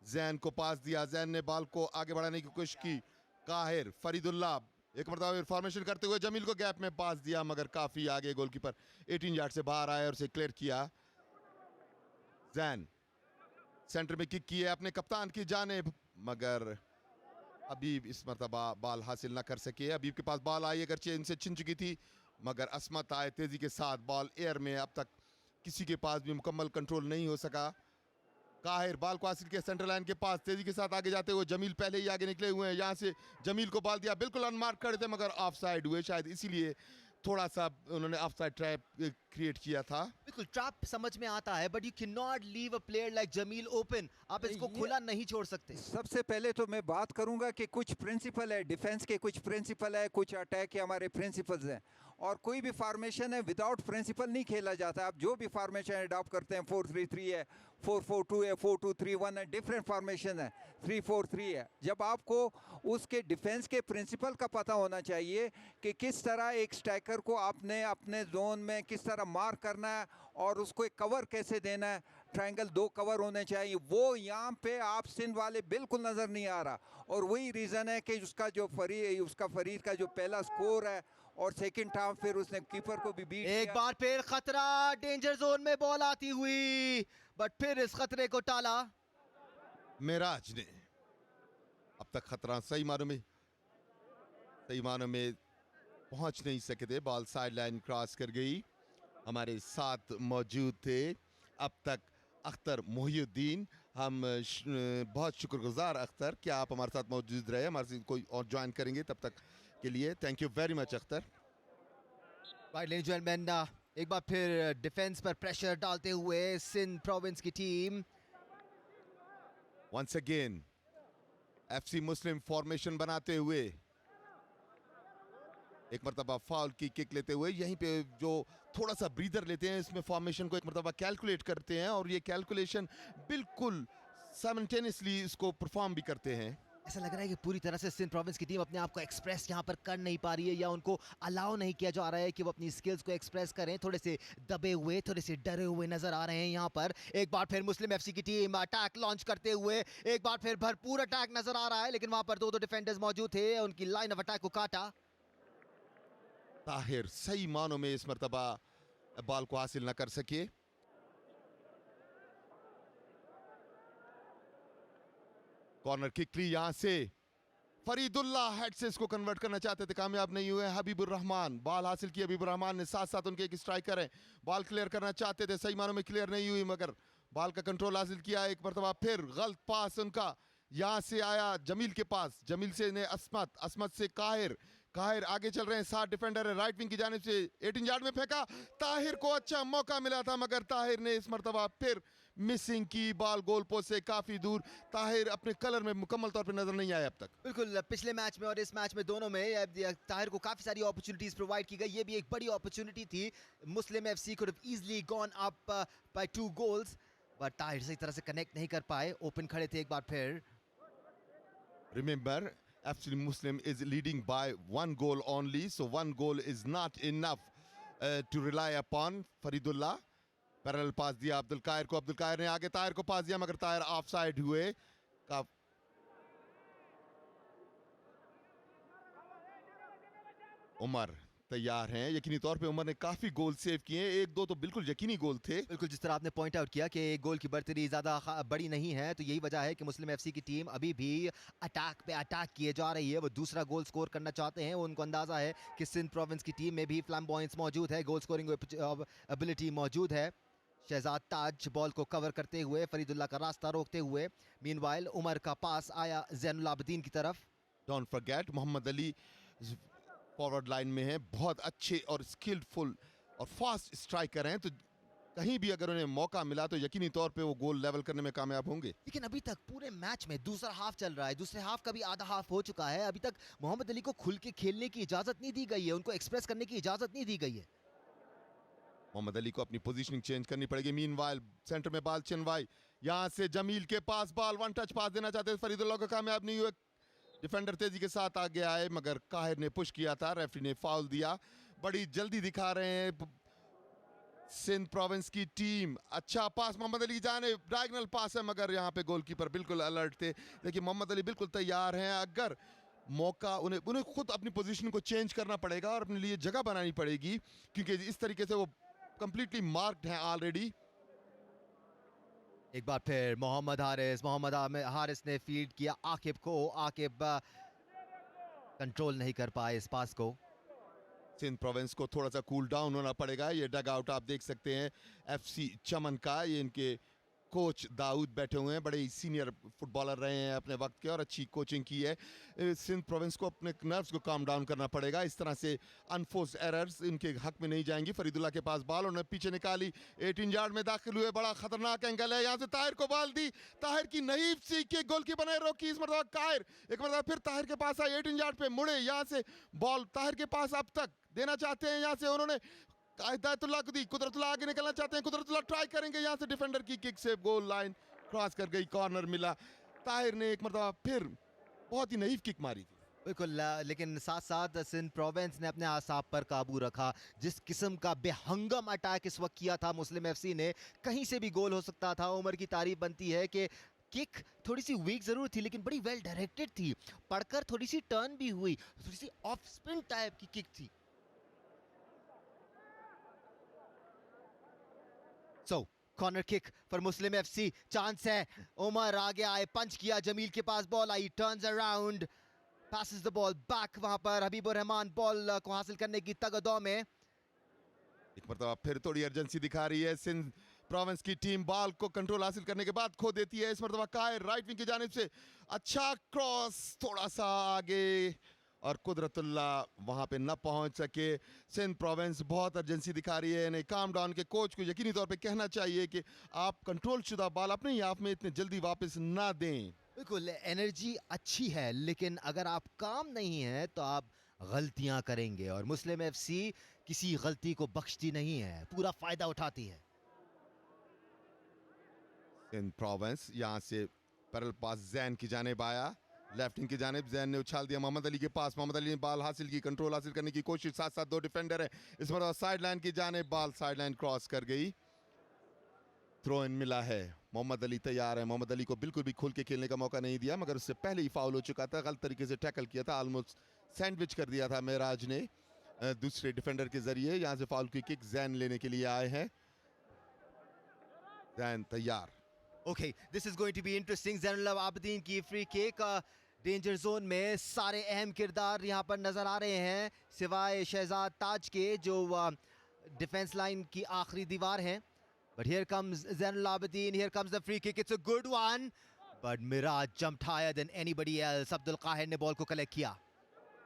[SPEAKER 3] जैन को पास दिया, जैन ने बॉल को आगे बढ़ाने की कोशिश की। काहिर, फरीदुल्लाह एक मरतबा फॉर्मेशन करते हुए जमील को गैप में पास दिया, मगर काफी आगे गोलकीपर 18 यार्ड से बाहर आया और उसे क्लियर किया। जैन सेंटर में किक की है अपने कप्तान की जानिब, मगर अबीब इस मरतबा बॉल हासिल ना कर सके। अबीब के पास बॉल आई, अगरचे इनसे छिन चुकी थी, मगर असमत आए तेजी के साथ, बॉल एयर में, अब तक किसी के पास भी मुकम्मल कंट्रोल नहीं हो सका। काहिर बॉल को हासिल किया, सेंटर लाइन के पास तेजी के साथ आगे जाते हुए जमील पहले ही आगे निकले हुए हैं, यहाँ से जमील को बॉल दिया, बिल्कुल अनमार्क खड़े थे मगर ऑफ साइड हुए, शायद इसीलिए थोड़ा सा उन्होंने ऑफ साइड ट्रैप क्रिएट किया था।
[SPEAKER 1] बिल्कुल ट्रैप समझ में आता है, but you can not leave a player like Jamil open. आप इसको खुला नहीं छोड़ सकते।
[SPEAKER 4] सबसे पहले तो मैं बात करूंगा कि कुछ प्रिंसिपल है, डिफेंस के कुछ प्रिंसिपल है, कुछ अटैक के हमारे प्रिंसिपल्स हैं, और कोई भी फार्मेशन है विदाउट प्रिंसिपल नहीं खेला जाता। आप जो भी फार्मेशन अडॉप्ट करते हैं, 4-3-3 है, 4-4-2 है, 4-2-3-1 है, डिफरेंट फार्मेशन है, 3-4-3 है। जब आपको उसके डिफेंस के प्रिंसिपल का पता होना चाहिए कि किस तरह एक स्ट्राइकर को आपने अपने जोन में किस तरह मार्क करना है और उसको एक कवर कैसे देना है, ट्रायंगल 2 कवर होने चाहिए, वो यहाँ पे आप सिंध वाले बिल्कुल नज़र नहीं आ रहा। और वही रीज़न है कि उसका फरीद का जो पहला स्कोर है और सेकंड हाफ फिर उसने कीपर को भी बीट
[SPEAKER 1] एक बार फिर खतरा, डेंजर जोन में बॉल आती हुई, बट फिर इस खतरे को टाला
[SPEAKER 3] मिराज ने। अब तक खतरा सही मानों में पहुंच नहीं सके थे, बॉल साइड लाइन क्रॉस कर गई। हमारे साथ मौजूद थे अब तक अख्तर मोहिउद्दीन, हम बहुत शुक्रगुजार अख्तर कि आप हमारे साथ मौजूद रहे, हमारे साथ कोई और ज्वाइन करेंगे तब तक के लिए thank you very much Akhtar.
[SPEAKER 1] Right ladies and gentleman, एक बार फिर डिफेंस पर प्रेशर डालते हुए सिंध प्रोविंस की टीम।
[SPEAKER 3] वंस अगेन एफसी मुस्लिम फॉर्मेशन बनाते हुए, एक मरतबा फाउल की किक लेते हुए, यहीं पे जो थोड़ा सा ब्रीदर लेते हैं, इसमें फॉर्मेशन को एक मरतबा कैलकुलेट करते हैं और ये कैलकुलेशन बिल्कुल साइमल्टेनियसली इसको परफॉर्म भी करते हैं।
[SPEAKER 1] ऐसा लग रहा है कि पूरी तरह से सिंध प्रोविंस की टीम अपने आप को एक्सप्रेस यहाँ पर कर नहीं पा रही है, या उनको अलाउ नहीं किया जा रहा है कि वो अपनी स्किल्स को एक्सप्रेस करें। थोड़े से दबे हुए, थोड़े से डरे हुए नजर आ रहे हैं यहाँ पर। एक बार फिर मुस्लिम एफसी की टीम अटैक लॉन्च करते हुए, एक बार फिर भरपूर अटैक नजर आ रहा है, लेकिन वहां पर 2 डिफेंडर्स मौजूद थे, उनकी लाइन ऑफ अटैक को काटा।
[SPEAKER 3] ताहिर सही मानों में इस मरतबा बॉल को हासिल न कर सके। कॉर्नर किक ली यहां से, फरीदुल्लाह हेड से इसको कन्वर्ट करना चाहते थे, कामयाब नहीं हुए। हबीबुर रहमान बॉल हासिल की, हबीबुर रहमान ने, साथ साथ उनके एक स्ट्राइकर है, बॉल क्लियर करना चाहते थे, सही मानों में क्लियर नहीं हुई, मगर बॉल का कंट्रोल हासिल किया। एक मरतबा फिर गलत पास उनका यहां से आया जमील के पास, जमील से ने असमत से काहिर आगे चल रहे हैं, 7 डिफेंडर है, राइट विंग की जानिब से 18 यार्ड में फेंका, ताहिर को अच्छा मौका मिला था मगर ताहिर ने इस मरतबा फिर मिसिंग की, बॉल गोल पोस्ट से काफी दूर। ताहिर अपने कलर में मुकम्मल तौर पे नजर नहीं आया अब तक।
[SPEAKER 1] बिल्कुल, पिछले मैच में और इस मैच में दोनों में ताहिर को काफी सारी अपॉर्चुनिटीज प्रोवाइड की गई, ये भी एक बड़ी अपॉर्चुनिटी थी। Muslim FC could have easily gone up by 2 goals, but Tahir सही तरह से कनेक्ट नहीं कर पाए, ओपन खड़े थे एक बार फिर।
[SPEAKER 3] Remember, FC Muslim is leading by 1 goal only, so 1 goal is not enough to rely upon. Faridullah parallel pass दिया अब्दुल कायर को, अब्दुल कायर ने आगे ताहिर को पास दिया, मगर ताहिर ऑफ साइड हुए। उमर तैयार हैं। यकीनी तौर पे उमर ने काफी गोल सेव किए हैं, एक दो तो बिल्कुल यकीनी गोल थे।
[SPEAKER 1] बिल्कुल, जिस तरह आपने पॉइंट आउट किया कि गोल की बर्तरी ज़्यादा बड़ी नहीं है, तो यही वजह है कि मुस्लिम एफसी की टीम अभी भी अटैक पे अटैक किए जा रही है। वो दूसरा गोल स्कोर करना चाहते हैं। उनको अंदाज़ा है कि सिंध प्रोविंस की टीम में भी फ्लैम्बॉयंस मौजूद है, गोल स्कोरिंग एबिलिटी मौजूद है। शहजाद ताज बॉल को कवर करते हुए, फरीदुल्ला का रास्ता रोकते हुए, मीनवाइल उमर का पास आया जैनुल आबिदीन की तरफ।
[SPEAKER 3] Don't forget Mohammad Ali forward line में है, बहुत अच्छे और स्किलफुल और फास्ट स्ट्राइकर हैं, तो कहीं भी अगर उन्हें मौका मिला तो यकीनी तौर पे वो गोल लेवल करने में कामयाब होंगे।
[SPEAKER 1] लेकिन अभी तक पूरे मैच में दूसरा हाफ चल रहा है, दूसरे हाफ का भी आधा हाफ हो चुका है, अभी तक मोहम्मद अली को खुल के खेलने की इजाजत नहीं दी गई है, उनको एक्सप्रेस करने की इजाजत नहीं दी गई है।
[SPEAKER 3] मोहम्मद अली को अपनी पोजीशनिंग चेंज करनी पड़ेगी। मीनवाइल सेंटर में बाल चिनवाई, यहां से जमील के पास बॉल, वन टच पास देना चाहते थे, फरीदुल्लाह को कामयाब नहीं हुए। डिफेंडर तेजी के साथ आगे आए मगर काहिर ने पुश किया था, रेफरी ने फाउल दिया। बड़ी जल्दी दिखा रहे हैं सिंध प्रोविंस की टीम। अच्छा पास मोहम्मद अली की जानिब, डायगोनल पास है मगर यहाँ पे गोलकीपर बिल्कुल अलर्ट थे। देखिए मोहम्मद अली बिल्कुल तैयार हैं, अगर मौका उन्हें खुद अपनी पोजीशन को चेंज करना पड़ेगा और अपने लिए जगह बनानी पड़ेगी, क्योंकि इस तरीके से वो कंप्लीटली मार्क्ड हैं ऑलरेडी।
[SPEAKER 1] एक बार फिर मोहम्मद हारिस ने फील्ड किया आकिब को, आकिब कंट्रोल नहीं कर पाए इस पास को।
[SPEAKER 3] सिंध प्रोविंस को थोड़ा सा कूल डाउन होना पड़ेगा। ये डग आउट आप देख सकते हैं एफसी चमन का, ये इनके कोच दाऊद बैठे हुए हैं, बड़े सीनियर फुटबॉलर रहे हैं अपने वक्त के और अच्छी कोचिंग की है। सिंध प्रोविंस को अपने नर्व्स को काम डाउन करना पड़ेगा, इस तरह से अनफोर्स एरर्स इनके हक में नहीं जाएंगी। फरीदुल्ला के पास बॉल, उन्होंने पीछे निकाली, 18 यार्ड में दाखिल हुए, बड़ा खतरनाक एंगल है, यहाँ से ताहिर को बॉल दी, ताहिर की नहीफ सी के गोलकीपर ने रोकी, इस मरतबा काहिर एक मरतबा फिर ताहिर के पास आए, 18 यार्ड पे मुड़े, यहाँ से बॉल ताहिर के पास अब तक देना चाहते हैं, यहाँ से उन्होंने हिदायतुल्लाह को दी, कुदरतुल्लाह आगे निकलना चाहते हैं, कुदरतुल्लाह ट्राई करेंगे, यहाँ से डिफेंडर की किक से गोल लाइन क्रॉस कर गई, कॉर्नर मिला। ताहिर ने एक मरतबा फिर बहुत ही नहीफ किक मारी थी।
[SPEAKER 1] बिल्कुल, लेकिन साथ साथ सिंध प्रोविंस ने अपने आसाब पर काबू रखा। जिस किस्म का बेहंगम अटैक इस वक्त किया था मुस्लिम एफसी ने, कहीं से भी गोल हो सकता था। उमर की तारीफ बनती है कि किक थोड़ी सी वीक जरूर थी लेकिन बड़ी वेल डायरेक्टेड थी, पढ़कर थोड़ी सी टर्न भी हुई, थोड़ी सी ऑफ स्पिन टाइप की किक थी। So, corner kick for Muslim FC, chance है, उमर आगे आए, पंच किया, जमील के पास बॉल आई, turns around, passes the ball back, वहां पर हबीबुर रहमान बॉल को हासिल करने की तगदौ में।
[SPEAKER 3] एक मरतबा फिर थोड़ी अर्जेंसी दिखा रही है सिंध प्रोविंस की टीम, बॉल को कंट्रोल हासिल करने के बाद खो देती है। इस मरतबा काहिर राइट विंग की जानिब से अच्छा क्रॉस, थोड़ा सा आगे और कुदरतुल्लाह वहां पे न पहुंच सके। सिंध प्रोविंस बहुत अर्जेंसी दिखा रही है, इन्हें काम डाउन के कोच को यकीनी तौर पे कहना चाहिए कि आप कंट्रोल शुदा बॉल अपने ही आप में इतने जल्दी वापस ना दें।
[SPEAKER 1] बिल्कुल, एनर्जी अच्छी है लेकिन अगर आप काम नहीं है तो आप गलतियां करेंगे और मुस्लिम एफसी किसी गलती को बख्शती नहीं है, पूरा फायदा उठाती है।
[SPEAKER 3] सिंध प्रोविंस यहाँ से पैरल पास जैन की जानिब आया, लेफ्ट विंग की जानिब, जैन ने उछाल दिया मोहम्मद अली के पास, मोहम्मद अली ने बॉल हासिल की, कंट्रोल हासिल करने की कोशिश, साथ साथ दो डिफेंडर है, इस बार साइड लाइन की जानिब बॉल साइड लाइन क्रॉस कर गई, थ्रो इन मिला है। मोहम्मद अली तैयार है, मोहम्मद अली को बिल्कुल भी खुल के खेलने का मौका नहीं दिया मगर उससे पहले ही फाउल हो चुका था, गलत तरीके से टैकल किया था, ऑलमोस्ट सैंडविच कर दिया था मेराज ने दूसरे डिफेंडर के जरिए। यहाँ से फाउल की किक जैन लेने के लिए आए हैं, जैन तैयार।
[SPEAKER 1] Okay, this is going to be interesting. Zainul Abidin की फ्री किक, डेंजर जोन में सारे अहम किरदार यहाँ पर नजर आ रहे हैं सिवाय शहजाद ताज के जो डिफेंस लाइन की आखिरी दीवार हैं। But here comes Zainul Abidin, here comes the free kick, it's a good one. But Miraj jumped higher than anybody else. Abdul काहिर ने बॉल को कलेक्ट किया।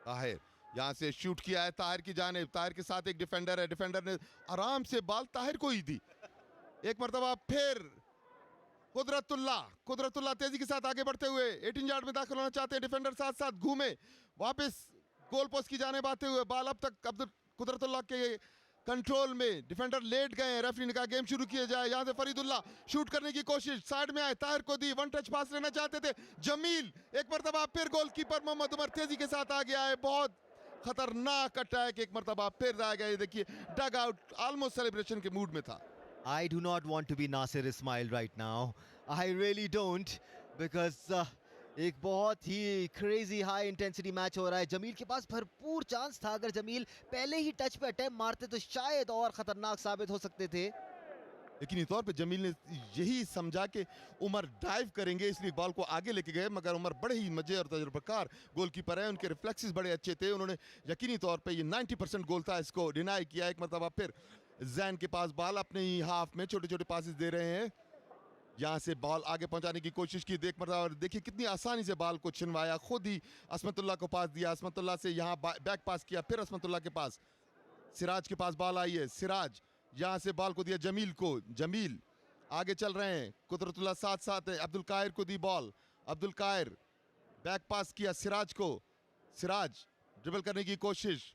[SPEAKER 3] ताहिर यहाँ से शूट किया है ताहिर की जानिब, ताहिर के साथ एक डिफेंडर है, डिफेंडर ने आराम से बॉल ताहिर को ही दी। एक मरतबा फिर कुदरतुल्लाह तेजी के साथ आगे बढ़ते हुए 18 यार्ड में दाखिल होना चाहते हैं, डिफेंडर साथ साथ घूमे, वापस गोल पोस्ट की जानिब आते हुए बॉल अब तक कुदरतुल्लाह के कंट्रोल में, डिफेंडर लेट गए, रेफरी ने कहा गेम शुरू किया जाए। यहाँ से फरीदुल्लाह शूट करने की कोशिश, साइड में आए, ताहिर को दी, वन टच पास लेना चाहते थे, जमील एक मरतबा फिर गोलकीपर मोहम्मद उमर तेजी के साथ आ गया है, बहुत खतरनाक अटैक एक मरतबा फिर आ गया। देखिए डग आउट ऑलमोस्ट सेलिब्रेशन के मूड में था।
[SPEAKER 1] I do not want to be Nasir Ismail right now. I really don't, because एक बहुत ही क्रेजी हाई इंटेंसिटी मैच हो रहा है। जमील के पास भरपूर चांस था, अगर जमील पहले ही टच पे अटैम्प्ट मारते तो शायद और खतरनाक साबित हो सकते थे।
[SPEAKER 3] यकीनी तौर पे जमील ने यही समझा कि उमर डाइव करेंगे, इसलिए बॉल को आगे लेके गए, मगर उमर बड़े ही मजे और तजुर्बेकार गोलकीपर है, उनके रिफ्लेक्सेस बड़े अच्छे थे। उन्होंने यकीनी तौर पे ये 90% गोल था, इसको डिनाई किया। एक मरतबा फिर जैन के पास बॉल, अपने ही हाफ में छोटे छोटे पासेस दे रहे हैं, यहाँ से बॉल आगे पहुंचाने की कोशिश की। देख मरतबा और देखिए कितनी आसानी से बॉल को छिनवाया, खुद ही असमतुल्लाह को पास दिया, असमतुल्लाह से यहाँ बैक पास किया, फिर असमतुल्लाह के पास, सिराज के पास बॉल आई है, सिराज यहाँ से बॉल को दिया जमील को, जमील आगे चल रहे हैं, कुदरतुल्लाह साथ साथ है, अब्दुल काहिर को दी ball, Abdul Qahir back pass किया सिराज को, सिराज ड्रिबल करने की कोशिश,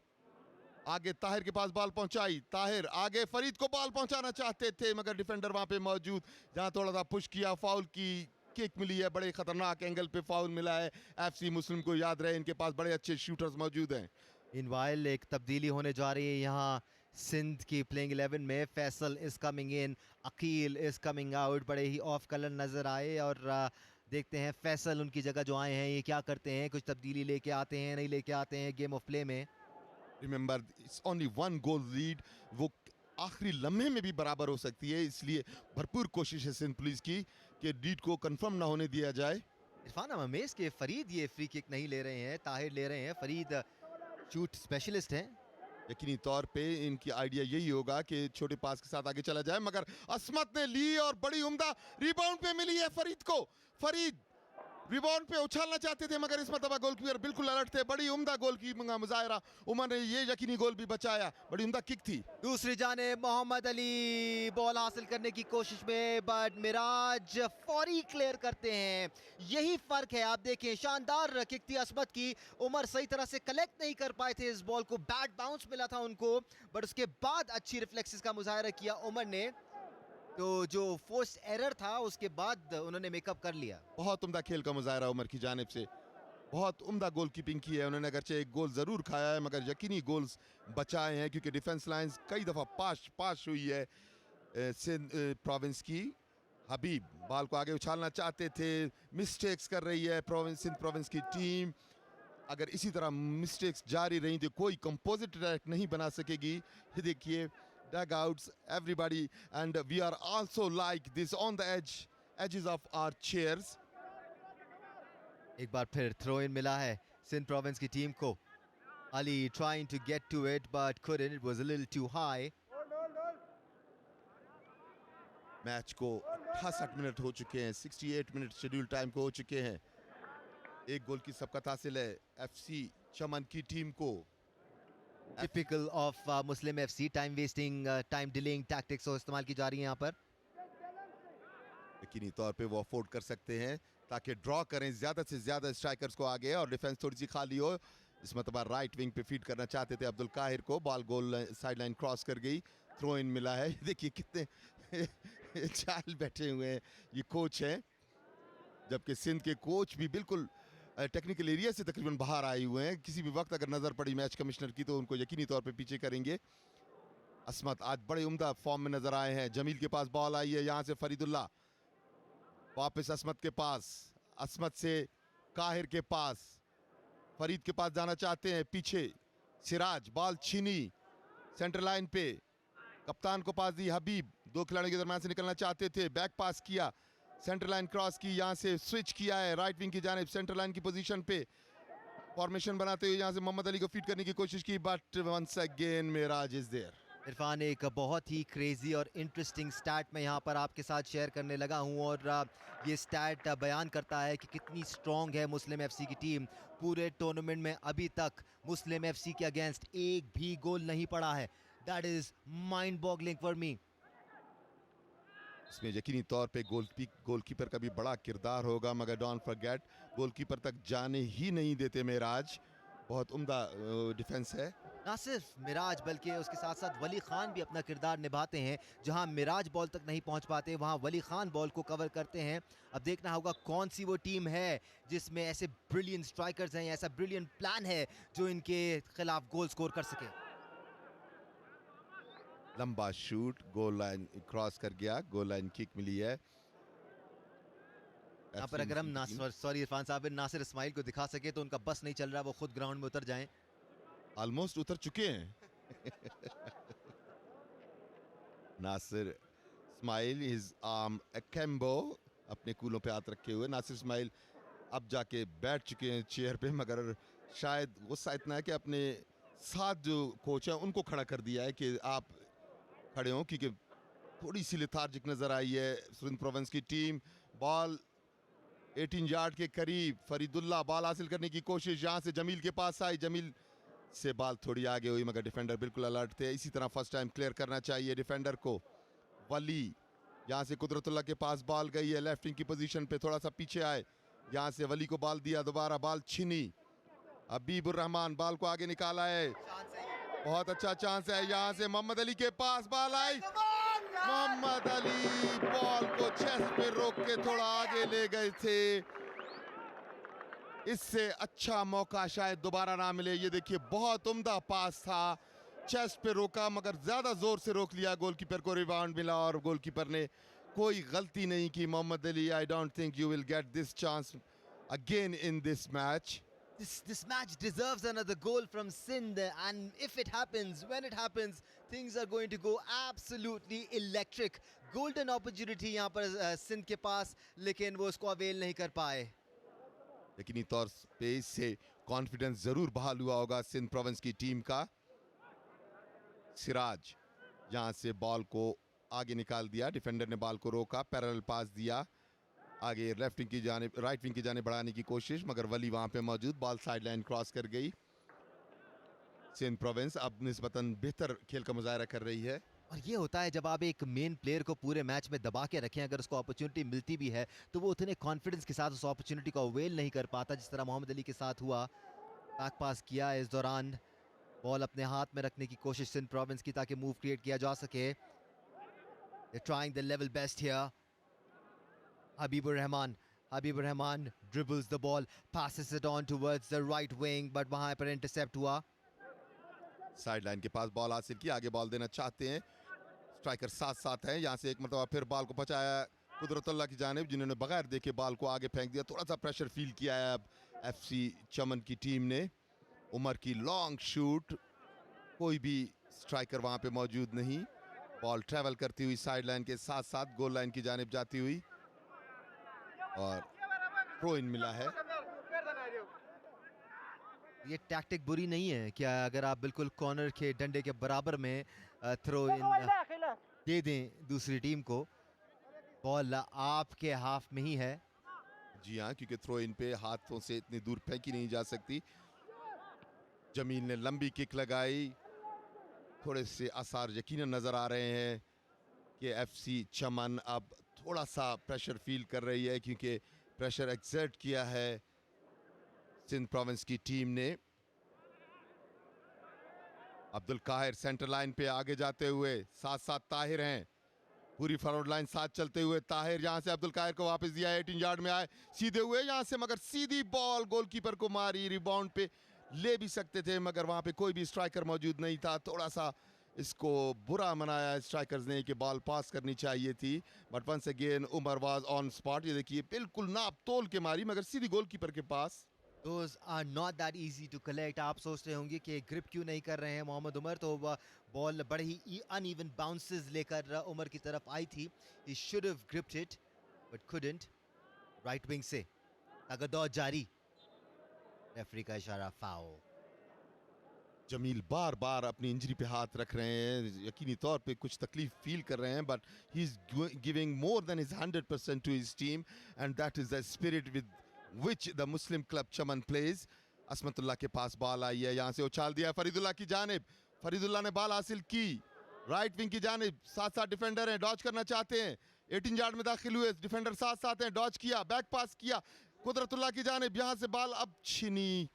[SPEAKER 3] आगे ताहिर के पास बॉल पहुंचाई, ताहिर आगे फरीद को बॉल पहुंचाना चाहते थे, मगर डिफेंडर वहां पे मौजूद, जहां थोड़ा सा पुश किया, फाउल की किक मिली है, बड़े खतरनाक एंगल पे फाउल मिला है। एफसी मुस्लिम को याद रहे, इनके पास बड़े अच्छे शूटर्स मौजूद हैं।
[SPEAKER 1] इन वाइल एक तब्दीली होने जा रही है यहाँ सिंध की प्लेइंग 11 में। Faisal is coming in, Aqeel is coming out. बड़े ही ऑफ कलर नजर आए और देखते हैं फैसल उनकी जगह जो आए हैं ये क्या करते हैं, कुछ तब्दीली लेके आते हैं नहीं लेके आते हैं गेम ऑफ प्ले में।
[SPEAKER 3] Remember it's only one goal lead, वो आखिरी लम्हे में भी बराबर हो सकती है, इसलिए भरपूर कोशिश है सिंध पुलिस की कि लीड को कंफर्म ना होने दिया जाए।
[SPEAKER 1] इरफान अमेज के फरीद ये फ्री किक नहीं ले रहे हैं, ताहिर ले रहे हैं। फरीद शूट स्पेशलिस्ट हैं।
[SPEAKER 3] यकीनी तौर पे इनकी आइडिया यही होगा कि छोटे पास के साथ आगे चला जाए, मगर असमत ने ली और बड़ी उम्दा रिबाउंड पे मिली है फरीद को। फरीद रिबाउंड पे उछालना चाहते थे, मगर इस मरतबा गोलकीपर बिल्कुल अलर्ट थे। बड़ी उम्दा गोल की मुजाहरा, उमर ने ये यकीनी गोल भी बचाया, बड़ी उम्दा किक थी।
[SPEAKER 1] दूसरी जाने मोहम्मद अली बॉल हासिल करने की कोशिश में, बट मिराज फौरी क्लियर करते हैं। यही फर्क है, आप देखें शानदार किक थी असमत की, उमर सही तरह से कलेक्ट नहीं कर पाए थे इस बॉल को, बैट बाउंस मिला था उनको, बट उसके बाद अच्छी रिफ्लेक्सेस का मुजाहरा किया उमर ने, तो जो फोर्स एरर था उसके बाद उन्होंने मेकअप कर लिया।
[SPEAKER 3] बहुत उम्दा खेल का मुजाहरा उमर की जानिब से, बहुत उम्दा गोल कीपिंग की है उन्होंने। अगरचे एक गोल ज़रूर खाया है, मगर यकीनी गोल्स बचाए हैं, क्योंकि डिफेंस लाइंस कई दफ़ा पाश हुई है सिंध प्रोविंस की। हबीब बॉल को आगे उछालना चाहते थे, मिस्टेक्स कर रही है सिंध प्रोविंस की टीम। अगर इसी तरह मिस्टेक्स जारी रही तो कोई कंपोजिट अटैक नहीं बना सकेगी। ये देखिए dugouts, everybody, and we are also like this on the edges of our chairs.
[SPEAKER 1] एक बार फिर थ्रो इन मिला है सिंध प्रोविंस की टीम को। Ali trying to get to it but couldn't, it was a little too high.
[SPEAKER 3] Match को 68 मिनट हो चुके हैं, 68 मिनट शेड्यूल टाइम को हो चुके हैं। एक गोल की सबकत हासिल है एफसी चमन की टीम को।
[SPEAKER 1] Typical of Muslim FC, time wasting, time delaying tactics इस्तेमाल की जा रही है यहाँ पर।
[SPEAKER 3] यकीनी तौर पे वो अफोर्ड कर सकते हैं ताकि ड्रॉ करें ज़्यादा से ज़्यादा स्ट्राइकर्स को आगे और डिफेंस थोड़ी सी खाली हो। इस मतलब राइट विंग पे फीड करना चाहते थे अब्दुल काहिर को, बॉल गोल साइड लाइन क्रॉस कर गई, थ्रो इन मिला है। देखिए कितने चाल बैठे हुए हैं, ये कोच हैं, जबकि सिंध के कोच भी बिल्कुल टेक्निकल एरिया से तकरीबन बाहर आए हुए हैं। किसी भी वक्त अगर नज़र पड़ी मैच कमिश्नर की तो उनको यकीनी तौर पे पीछे करेंगे। असमत आज बड़े उम्दा फॉर्म में नजर आए हैं। जमील के पास बॉल आई है, यहाँ से फरीदुल्लाह वापस असमत के पास, असमत से काहिर के पास, फरीद के पास जाना चाहते हैं, पीछे सिराज, बॉल छीनी सेंटर लाइन पे, कप्तान को पास दी हबीब, दो खिलाड़ियों के दरम्यान से निकलना चाहते थे, बैक पास किया, सेंटर लाइन क्रॉस की, यहाँ से स्विच किया है राइट विंग की जानिब, सेंटर लाइन की पोजीशन पे फॉर्मेशन बनाते हुए यहाँ से मोहम्मद अली को फीड करने की कोशिश की, but once again Miraj is there.
[SPEAKER 1] Irfan एक बहुत ही क्रेजी और इंटरेस्टिंग स्टैट मैं यहाँ पर आपके साथ शेयर करने लगा हूँ, और ये स्टैट बयान करता है कि कितनी स्ट्रॉन्ग है मुस्लिम एफसी की टीम। पूरे टूर्नामेंट में अभी तक मुस्लिम एफसी के अगेंस्ट एक भी गोल नहीं पड़ा है। That is mind boggling for me.
[SPEAKER 3] इसमें यकीनी तौर पे गोलकीपर का भी बड़ा किरदार होगा, मगर डोंट फॉरगेट गोलकीपर तक जाने ही नहीं देते मिराज। बहुत उम्दा डिफेंस है।
[SPEAKER 1] ना सिर्फ मिराज बल्कि उसके साथ साथ वली खान भी अपना किरदार निभाते हैं। जहां मिराज बॉल तक नहीं पहुंच पाते वहां वली खान बॉल को कवर करते हैं। अब देखना होगा कौन सी वो टीम है जिसमें ऐसे ब्रिलियंट स्ट्राइकर्स हैं, ऐसा ब्रिलियंट प्लान है जो इनके खिलाफ गोल स्कोर कर सके।
[SPEAKER 3] लंबा शूट, गोल लाइन क्रॉस कर गया, गोल लाइन किक मिली है।
[SPEAKER 1] यहाँ पर अगर हम सॉरी इरफान साहब नासिर इस्माइल को दिखा सके तो उनका बस नहीं चल रहा, वो खुद ग्राउंड में उतर जाएं।
[SPEAKER 3] ऑलमोस्ट उतर चुके हैं। नासिर इस्माइल हिज आर्म अकेम्बो, अपने कूलों पे हाथ रखे हुए नासिर इस्माइल अब जाके बैठ चुके हैं चेयर पे, मगर शायद गुस्सा इतना है कि अपने साथ जो कोच है उनको खड़ा कर दिया है कि आप खड़े हों, क्योंकि थोड़ी सी लेथार्जिक नजर आई है सिंध प्रोविंस की टीम। बॉल 18 यार्ड के करीब, फरीदुल्ला बॉल हासिल करने की कोशिश, यहाँ से जमील के पास आई, जमील से बॉल थोड़ी आगे हुई मगर डिफेंडर बिल्कुल अलर्ट थे। इसी तरह फर्स्ट टाइम क्लियर करना चाहिए डिफेंडर को। वली यहाँ से कुदरतुल्लाह के पास बॉल गई है, लेफ्ट विंग की पोजीशन पे थोड़ा सा पीछे आए, यहाँ से वली को बॉल दिया, दोबारा बॉल छिनी, हबीबुर रहमान बॉल को आगे निकाला है, बहुत अच्छा चांस है, यहाँ से मोहम्मद अली के पास बॉल आई, मोहम्मद अली बॉल को चेस्ट पे रोक के थोड़ा आगे ले गए थे, इससे अच्छा मौका शायद दोबारा ना मिले। ये देखिए बहुत उम्दा पास था, चेस्ट पे रोका मगर ज्यादा जोर से रोक लिया, गोलकीपर को रिबाउंड मिला और गोलकीपर ने कोई गलती नहीं की। Mohammad Ali, I don't think you will get this chance again in this match.
[SPEAKER 1] This match deserves another goal from Sindh, and if it happens, when it happens, things are going to go absolutely electric. Golden opportunity यहाँ पर सिंध के पास, लेकिन वो उसको अवेल नहीं कर पाए।
[SPEAKER 3] यकीनी तौर पे इससे कॉन्फिडेंस जरूर बहाल हुआ होगा सिंध प्रोविंस की टीम का। सिराज यहाँ से बॉल को आगे निकाल दिया, डिफेंडर ने बॉल को रोका, पैरेलल पास दिया, आगे लेफ्ट विंग की जाने राइट विंग की जाने बढ़ाने की कोशिश, मगर वली वहां पे मौजूद, बॉल साइड लाइन क्रॉस कर गई। सिंध प्रोविंस अब निस्बतन बेहतर खेल का मुजाहरा कर रही है।
[SPEAKER 1] और ये होता है जब आप एक मेन प्लेयर को पूरे मैच में दबा के रखें, अगर उसको अपॉर्चुनिटी मिलती भी है तो वो उतने कॉन्फिडेंस के साथ उस अपॉर्चुनिटी को अवेल नहीं कर पाता, जिस तरह मोहम्मद अली के साथ हुआ। बैक पास किया इस दौरान, बॉल अपने हाथ में रखने की कोशिश सिंध प्रोविंस की ताकि मूव क्रिएट किया जा सके। They're trying their level best here. Habibur Rahman dribbles the ball, passes it on towards the right wing, but वहाँ पर intercept हुआ।
[SPEAKER 3] साइड लाइन के पास बॉल हासिल की, आगे बॉल देना चाहते हैं, स्ट्राइकर साथ साथ हैं, यहाँ से एक मरतबा फिर बॉल को बचाया कुदरतुल्लाह की जानिब, जिन्होंने बगैर देखे बॉल को आगे फेंक दिया। थोड़ा सा प्रेशर फील किया है अब एफसी चमन की टीम ने। उमर की लॉन्ग शूट, कोई भी स्ट्राइकर वहाँ पे मौजूद नहीं, बॉल ट्रेवल करती हुई साइड लाइन के साथ साथ गोल लाइन की जानिब जाती हुई और थ्रो इन मिला है।
[SPEAKER 1] ये टैक्टिक बुरी नहीं है क्या, अगर आप बिल्कुल कॉर्नर के डंडे के बराबर में थ्रो इन दे दें दूसरी टीम को, बॉल आपके हाफ में ही है।
[SPEAKER 3] जी हाँ, क्योंकि थ्रो इन पे हाथों से इतनी दूर फेंकी नहीं जा सकती। जमील ने लंबी किक लगाई, थोड़े से आसार यकीनन नजर आ रहे हैं कि एफसी चमन अब थोड़ा सा प्रेशर फील कर रही है, क्योंकि प्रेशर एक्सर्ट किया है सिंध प्रोविंस की टीम ने। अब्दुल काहिर सेंटर लाइन पे आगे जाते हुए, साथ साथ ताहिर हैं, पूरी फॉरवर्ड लाइन साथ चलते हुए ताहिर यहाँ से अब्दुल काहिर को वापस दिया, 18 यार्ड में आए, सीधे हुए यहाँ से, मगर सीधी बॉल गोलकीपर को मारी, रिबाउंड पे ले भी सकते थे मगर वहाँ पे कोई भी स्ट्राइकर मौजूद नहीं था। थोड़ा सा इसको बुरा मनाया स्ट्राइकर्स ने कि बॉल पास करनी चाहिए थी, but once again Umar was on spot. ये देखिए बिल्कुल नाप तोल के मारी मगर सीधी गोलकीपर के पास।
[SPEAKER 1] Those are not that easy to collect. आप सोच रहे होंगे कि ग्रिप क्यों नहीं कर रहे हैं मोहम्मद उमर, तो बॉल बड़े ही अनइवन बाउंसेस लेकर उमर की तरफ आई थी। He should have gripped it but couldn't. Right wing से तगदौड़ जारी, रेफरी का इशारा फाउल।
[SPEAKER 3] जमील बार बार अपनी इंजरी पे हाथ रख रहे हैं, यकीनी तौर पे कुछ तकलीफ फील कर रहे हैं, but he is giving more than his 100% to his team and that is the spirit with which the Muslim club Chaman plays. Asmatullah के पास बॉल आई है, यहाँ से उछाल दिया फरीदुल्लाह की जानिब, फरीदुल्लाह ने बॉल हासिल की, राइट विंग की जानिब, साथ साथ डिफेंडर हैं, डॉज करना चाहते हैं, 18 यार्ड में दाखिल हुए, डिफेंडर साथ साथ हैं, डॉज किया, बैक पास किया कुदरतुल्लाह की जानिब, यहाँ से बॉल अब छिनी,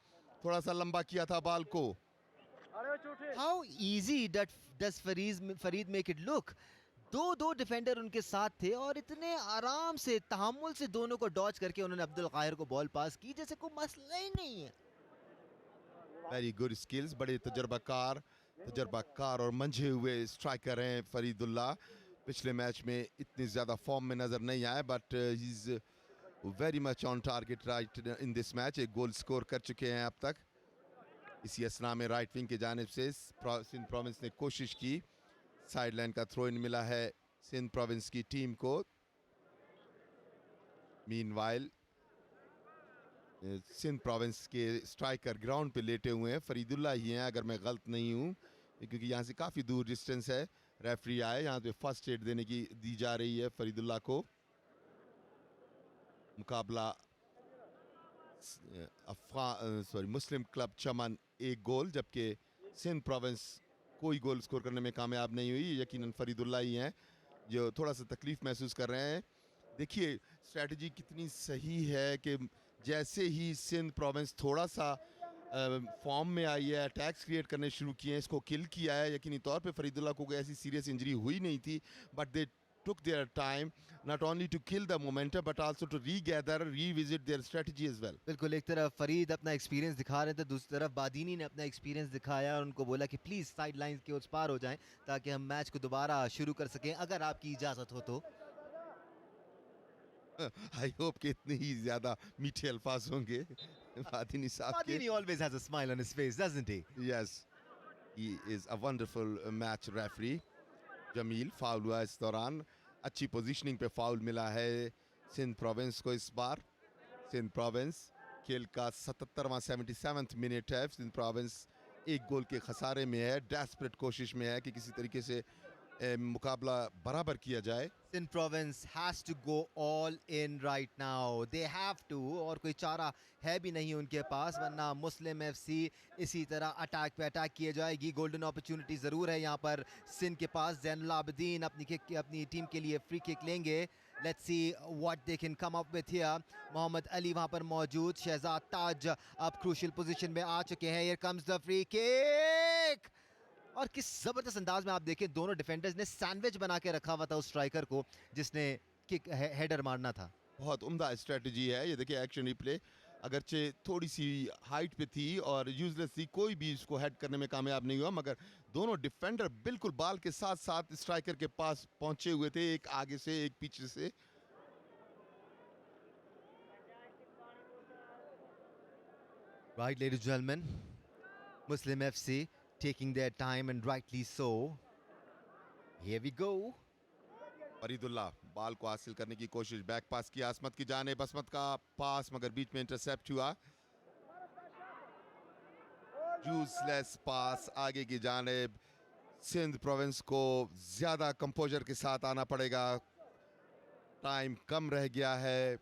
[SPEAKER 3] थोड़ा सा लंबा किया था बॉल को।
[SPEAKER 1] How easy does Farid make it look? दो डिफेंडर उनके साथ थे और इतने आराम से तहम्मुल से दोनों को डॉज करके उन्होंने अब्दुल काहिर को बॉल पास की जैसे कोई मसला ही नहीं है।
[SPEAKER 3] वेरी गुड स्किल्स, बड़े तजर्बाकार और मंझे हुए स्ट्राइकर हैं फरीदुल्लाह। पिछले मैच में इतनी ज़्यादा फॉर्म में नज़र नहीं आए, but he is very much on target right in this match, एक गोल स्कोर कर चुके हैं अब तक। इसी असना में राइट विंग की जानिब से सिंध प्रोविंस ने कोशिश की, साइड लाइन का थ्रो इन मिला है सिंध प्रोविंस की टीम को। मीनवाइल सिंध प्रोविंस के स्ट्राइकर ग्राउंड पे लेटे हुए हैं, फरीदुल्ला ही हैं अगर मैं गलत नहीं हूँ, क्योंकि यहाँ से काफ़ी दूर डिस्टेंस है। रेफरी आए, यहाँ पे फर्स्ट एड देने की दी जा रही है फरीदुल्ला को। मुकाबला मुस्लिम क्लब चमन एक गोल, जबकि सिंध प्रोविंस कोई गोल स्कोर करने में कामयाब नहीं हुई। यकीनन फरीदुल्ला ही हैं जो थोड़ा सा तकलीफ महसूस कर रहे हैं। देखिए स्ट्रेटजी कितनी सही है कि जैसे ही सिंध प्रोविंस थोड़ा सा फॉर्म में आई है, अटैक्स क्रिएट करने शुरू किए हैं, इसको किल किया है। यकीनी तौर पे फरीदुल्ला को कोई ऐसी सीरियस इंजरी हुई नहीं थी, but they took their time not only to kill the momentum but also to regather, revisit their strategy as well.
[SPEAKER 1] बिल्कुल, एक तरफ फरीद अपना एक्सपीरियंस दिखा रहे थे, दूसरी तरफ बादीनी ने अपना एक्सपीरियंस दिखाया और उनको बोला कि प्लीज़ साइड लाइन्स के उस पार हो जाएं ताकि हम मैच को दोबारा शुरू कर सकें, अगर आपकी इजाज़त हो तो।
[SPEAKER 3] आई होप कि इतने ही ज़्यादा मीठे अल्फाज होंगे बादीनी साहब के।
[SPEAKER 1] Badini always has a smile on his face, doesn't he?
[SPEAKER 3] Yes, he is a wonderful match referee. Jamil foul हुआ इस दौरान, अच्छी पोजीशनिंग पे फाउल मिला है सिंध प्रोविंस को इस बार। सिंध प्रोविंस खेल का 77वां 77th मिनट है। सिंध प्रोविंस एक गोल के खसारे में है, डेस्परेट कोशिश में है कि किसी तरीके से मुकाबला बराबर किया जाए।
[SPEAKER 1] Sindh Province has to go all in right now. They have to, और कोई चारा है भी नहीं उनके पास, वरना मुस्लिम एफसी इसी तरह अटैक पे अटैक किए जाएगी। गोल्डन अपॉर्चुनिटी ज़रूर है यहाँ पर सिंध के पास। जैनुल आबिदीन अपनी टीम के लिए फ्री किक लेंगे। Let's see what they can come up with here. Mohammad Ali वहाँ पर मौजूद, शहजाद ताज अब क्रूशियल पोजीशन में आ चुके हैं। Here comes the free kick. और किस जबरदस्त अंदाज में आप देखें, दोनों डिफेंडर्स ने सैंडविच बना के रखा हुआ था उस स्ट्राइकर को जिसने किक हेडर मारना था।
[SPEAKER 3] बहुत उम्दा स्ट्रेटजी है ये। देखिए एक्शन रिप्ले, अगरचे थोड़ी सी हाइट पे थी और यूजलेस थी, कोई भी इसको हेड करने में कामयाब नहीं हुआ, मगर दोनों डिफेंडर बिल्कुल बाल के साथ साथ स्ट्राइकर के पास पहुंचे हुए थे, एक आगे से एक पीछे से।
[SPEAKER 1] Right, ladies and gentlemen, Muslim FC taking their time and rightly so. Here we go.
[SPEAKER 3] Faridullah बाल को हासिल करने की कोशिश, बैक पास की असमत की जानिब, असमत का पास मगर बीच में इंटरसेप्ट हुआ। यूजलेस पास आगे की जानिब। सिंध प्रोविंस को ज्यादा कंपोजर के साथ आना पड़ेगा, टाइम कम रह गया है।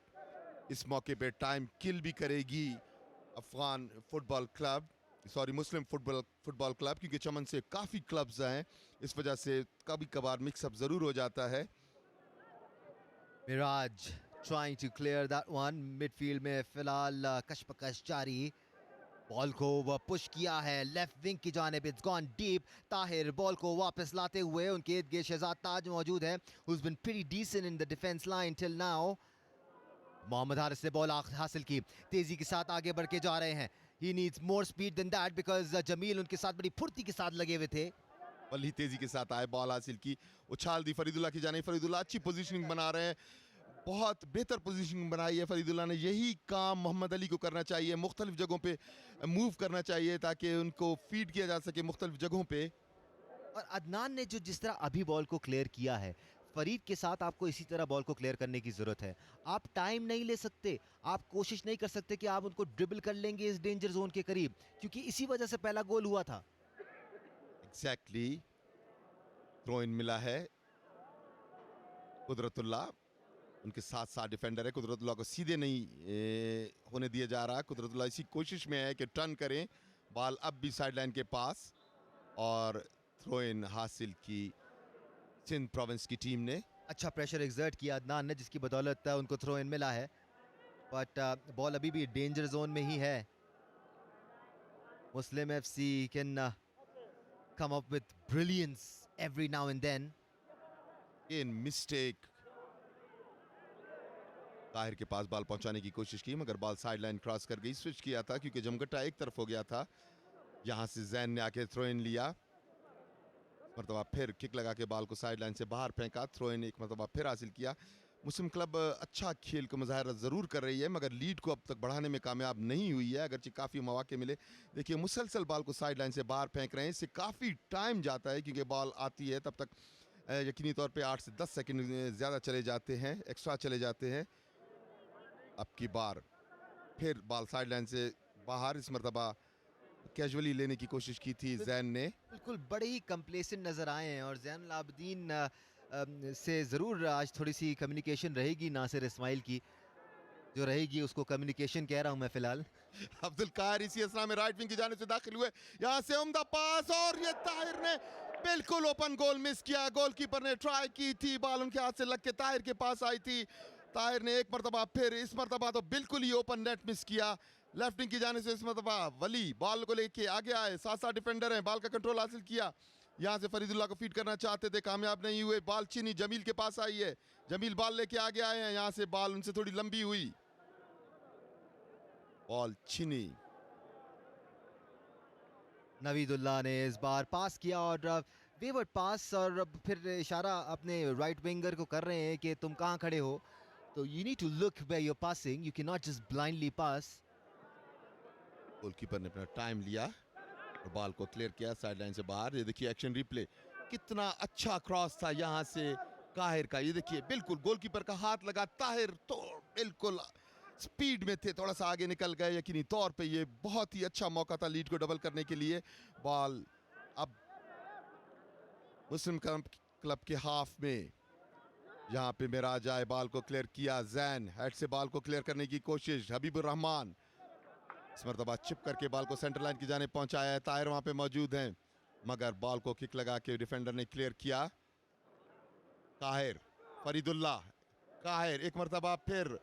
[SPEAKER 3] इस मौके पे टाइम किल भी करेगी अफगान फुटबॉल क्लब, सॉरी मुस्लिम फुटबॉल क्लब, क्योंकि चमन से काफ़ी क्लब्स हैं, इस वजह से कभी कभार मिक्सअप ज़रूर हो जाता है।
[SPEAKER 1] Miraj trying to clear that one. Midfield में फिलहाल कशपकश जारी। बॉल को वह पुश किया है लेफ्ट विंग की जानिब, it's gone deep. Tahir ball को वापस लाते हुए, उनके इर्द गिर्द शहजाद ताज मौजूद है, who's been pretty decent in the defense line till now. Mohammad Haris ने बॉल हासिल की, तेजी के साथ आगे बढ़ के जा रहे हैं। He needs more speed than that because Jameel उनके साथ बड़ी फुर्ती के साथ लगे हुए थे।
[SPEAKER 3] बल्ली तेजी के साथ आए, बॉल हासिल की, उछाल दी फरीदुल्ला की जानिब। फरीदुल्ला अच्छी पोजीशनिंग बना रहे हैं, बहुत बेहतर पोजीशनिंग बनाई है फरीदुल्ला ने। यही काम मोहम्मद अली को करना चाहिए, मुख्तलिफ जगहों पे मूव करना चाहिए ताकि उनको फीड किया जा सके मुख्तलिफ जगहों पे।
[SPEAKER 1] और अदनान ने जो जिस तरह अभी बॉल को क्लियर किया है, फरीद के साथ आपको इसी तरह बॉल को क्लियर करने की ज़रूरत है। आप टाइम नहीं ले सकते, आप कोशिश नहीं कर सकते कि आप उनको ड्रिबल कर लेंगे इस डेंजर जोन के करीब, क्योंकि इसी वजह से पहला गोल हुआ था।
[SPEAKER 3] एग्जैक्टली, थ्रो इन मिला है कुदरतुल्ला, उनके साथ साथ डिफेंडर है। कुदरतुल्ला को सीधे नहीं होने दिया जा रहा। कुदरतुल्ला इसी कोशिश में है कि टर्न करें, बॉल अब भी साइड लाइन के पास, और थ्रो इन हासिल की सिंध प्रोविंस की टीम ने।
[SPEAKER 1] अच्छा प्रेशर एक्सर्ट किया अदनान ने, जिसकी बदौलत उनको थ्रो इन मिला है, बट बॉल अभी भी डेंजर जोन में ही है। Muslim FC can come up with brilliance every now and then.
[SPEAKER 3] In mistake, Tahir के पास बॉल पहुंचाने की कोशिश की मगर बॉल साइड लाइन क्रॉस कर गई। स्विच किया था क्योंकि जमगट्टा एक तरफ हो गया था, यहां से जैन ने आके थ्रो इन लिया, मरतबा फिर किक लगा के बॉल को साइड लाइन से बाहर फेंका, थ्रो इन एक मरतबा फिर हासिल किया। मुस्लिम क्लब अच्छा खेल का मुजाहरा ज़रूर कर रही है, मगर लीड को अब तक बढ़ाने में कामयाब नहीं हुई है, अगरचे काफ़ी मौके मिले। देखिए मुसलसल बॉल को साइड लाइन से बाहर फेंक रहे हैं, इससे काफ़ी टाइम जाता है क्योंकि बॉल आती है तब तक यकीनी तौर पे 8 से 10 सेकंड ज़्यादा चले जाते हैं, एक्स्ट्रा चले जाते हैं। अब की बार फिर बॉल साइड लाइन से बाहर, इस मरतबा कैजुअली लेने की कोशिश की थी जैन ने।
[SPEAKER 1] बिल्कुल बड़े ही कंप्लेसेंट नज़र आए हैं और ज़ैनुल आबिदीन से ज़रूर आज थोड़ी सी कम्युनिकेशन रहेगी नासिर इस्माइल की, जो रहेगी उसको कम्युनिकेशन कह रहा हूँ मैं फ़िलहाल।
[SPEAKER 3] अब्दुल कायर इसी असना में राइट विंग की जाने से दाखिल हुए, यहाँ से उम्दा पास और ये ताहिर ने बिल्कुल ओपन गोल मिस किया। गोलकीपर ने ट्राई की थी, बॉल उनके हाथ से लग के ताहिर के पास आई थी। ताहिर ने एक मरतबा, फिर इस मरतबा तो बिल्कुल ही ओपन नेट मिस किया। लेफ्ट विंग की जाने से इस मरतबा वली बॉल को लेके आगे आए, 7 डिफेंडर हैं, बॉल का कंट्रोल हासिल किया। यहाँ से फरीदुल्लाह को फीड करना चाहते थे, कामयाब नहीं हुए। बॉल चीनी जमील के पास आई है, जमील बॉल लेके आगे आए हैं, यहाँ से बॉल उनसे थोड़ी लंबी हुई, बॉल चीनी।
[SPEAKER 1] नवीदुल्लाह ने इस बार पास किया और वेवर्ड पास, और फिर इशारा अपने राइट विंगर को कर रहे हैं कि तुम कहाँ खड़े हो, तो you need to look where you are passing, you can not just blindly pass.
[SPEAKER 3] Goalkeeper ने अपना टाइम लिया और बॉल को क्लियर किया साइड लाइन से बाहर। ये देखिए एक्शन रिप्ले, कितना अच्छा क्रॉस था यहाँ से काहिर का। ये देखिए बिल्कुल गोलकीपर का हाथ लगा, ताहिर तो बिल्कुल स्पीड में थे, थोड़ा सा आगे निकल गए। यकीनी तौर पे ये बहुत ही अच्छा मौका था लीड को डबल करने के लिए। बॉल अब मुस्लिम क्लब के हाफ में, यहाँ पे मिराज आए, बॉल को क्लियर किया। जैन हेड से बॉल को क्लियर करने की कोशिश, हबीबुर रहमान इस मरतबा चिप करके बॉल को सेंटर लाइन की जाने पहुंचाया है। ताहिर वहां पे मौजूद हैं, मगर बॉल को किक लगा के डिफेंडर ने क्लियर किया। काहिर, फरीदुल्लाह, काहिर एक मरतबा फिर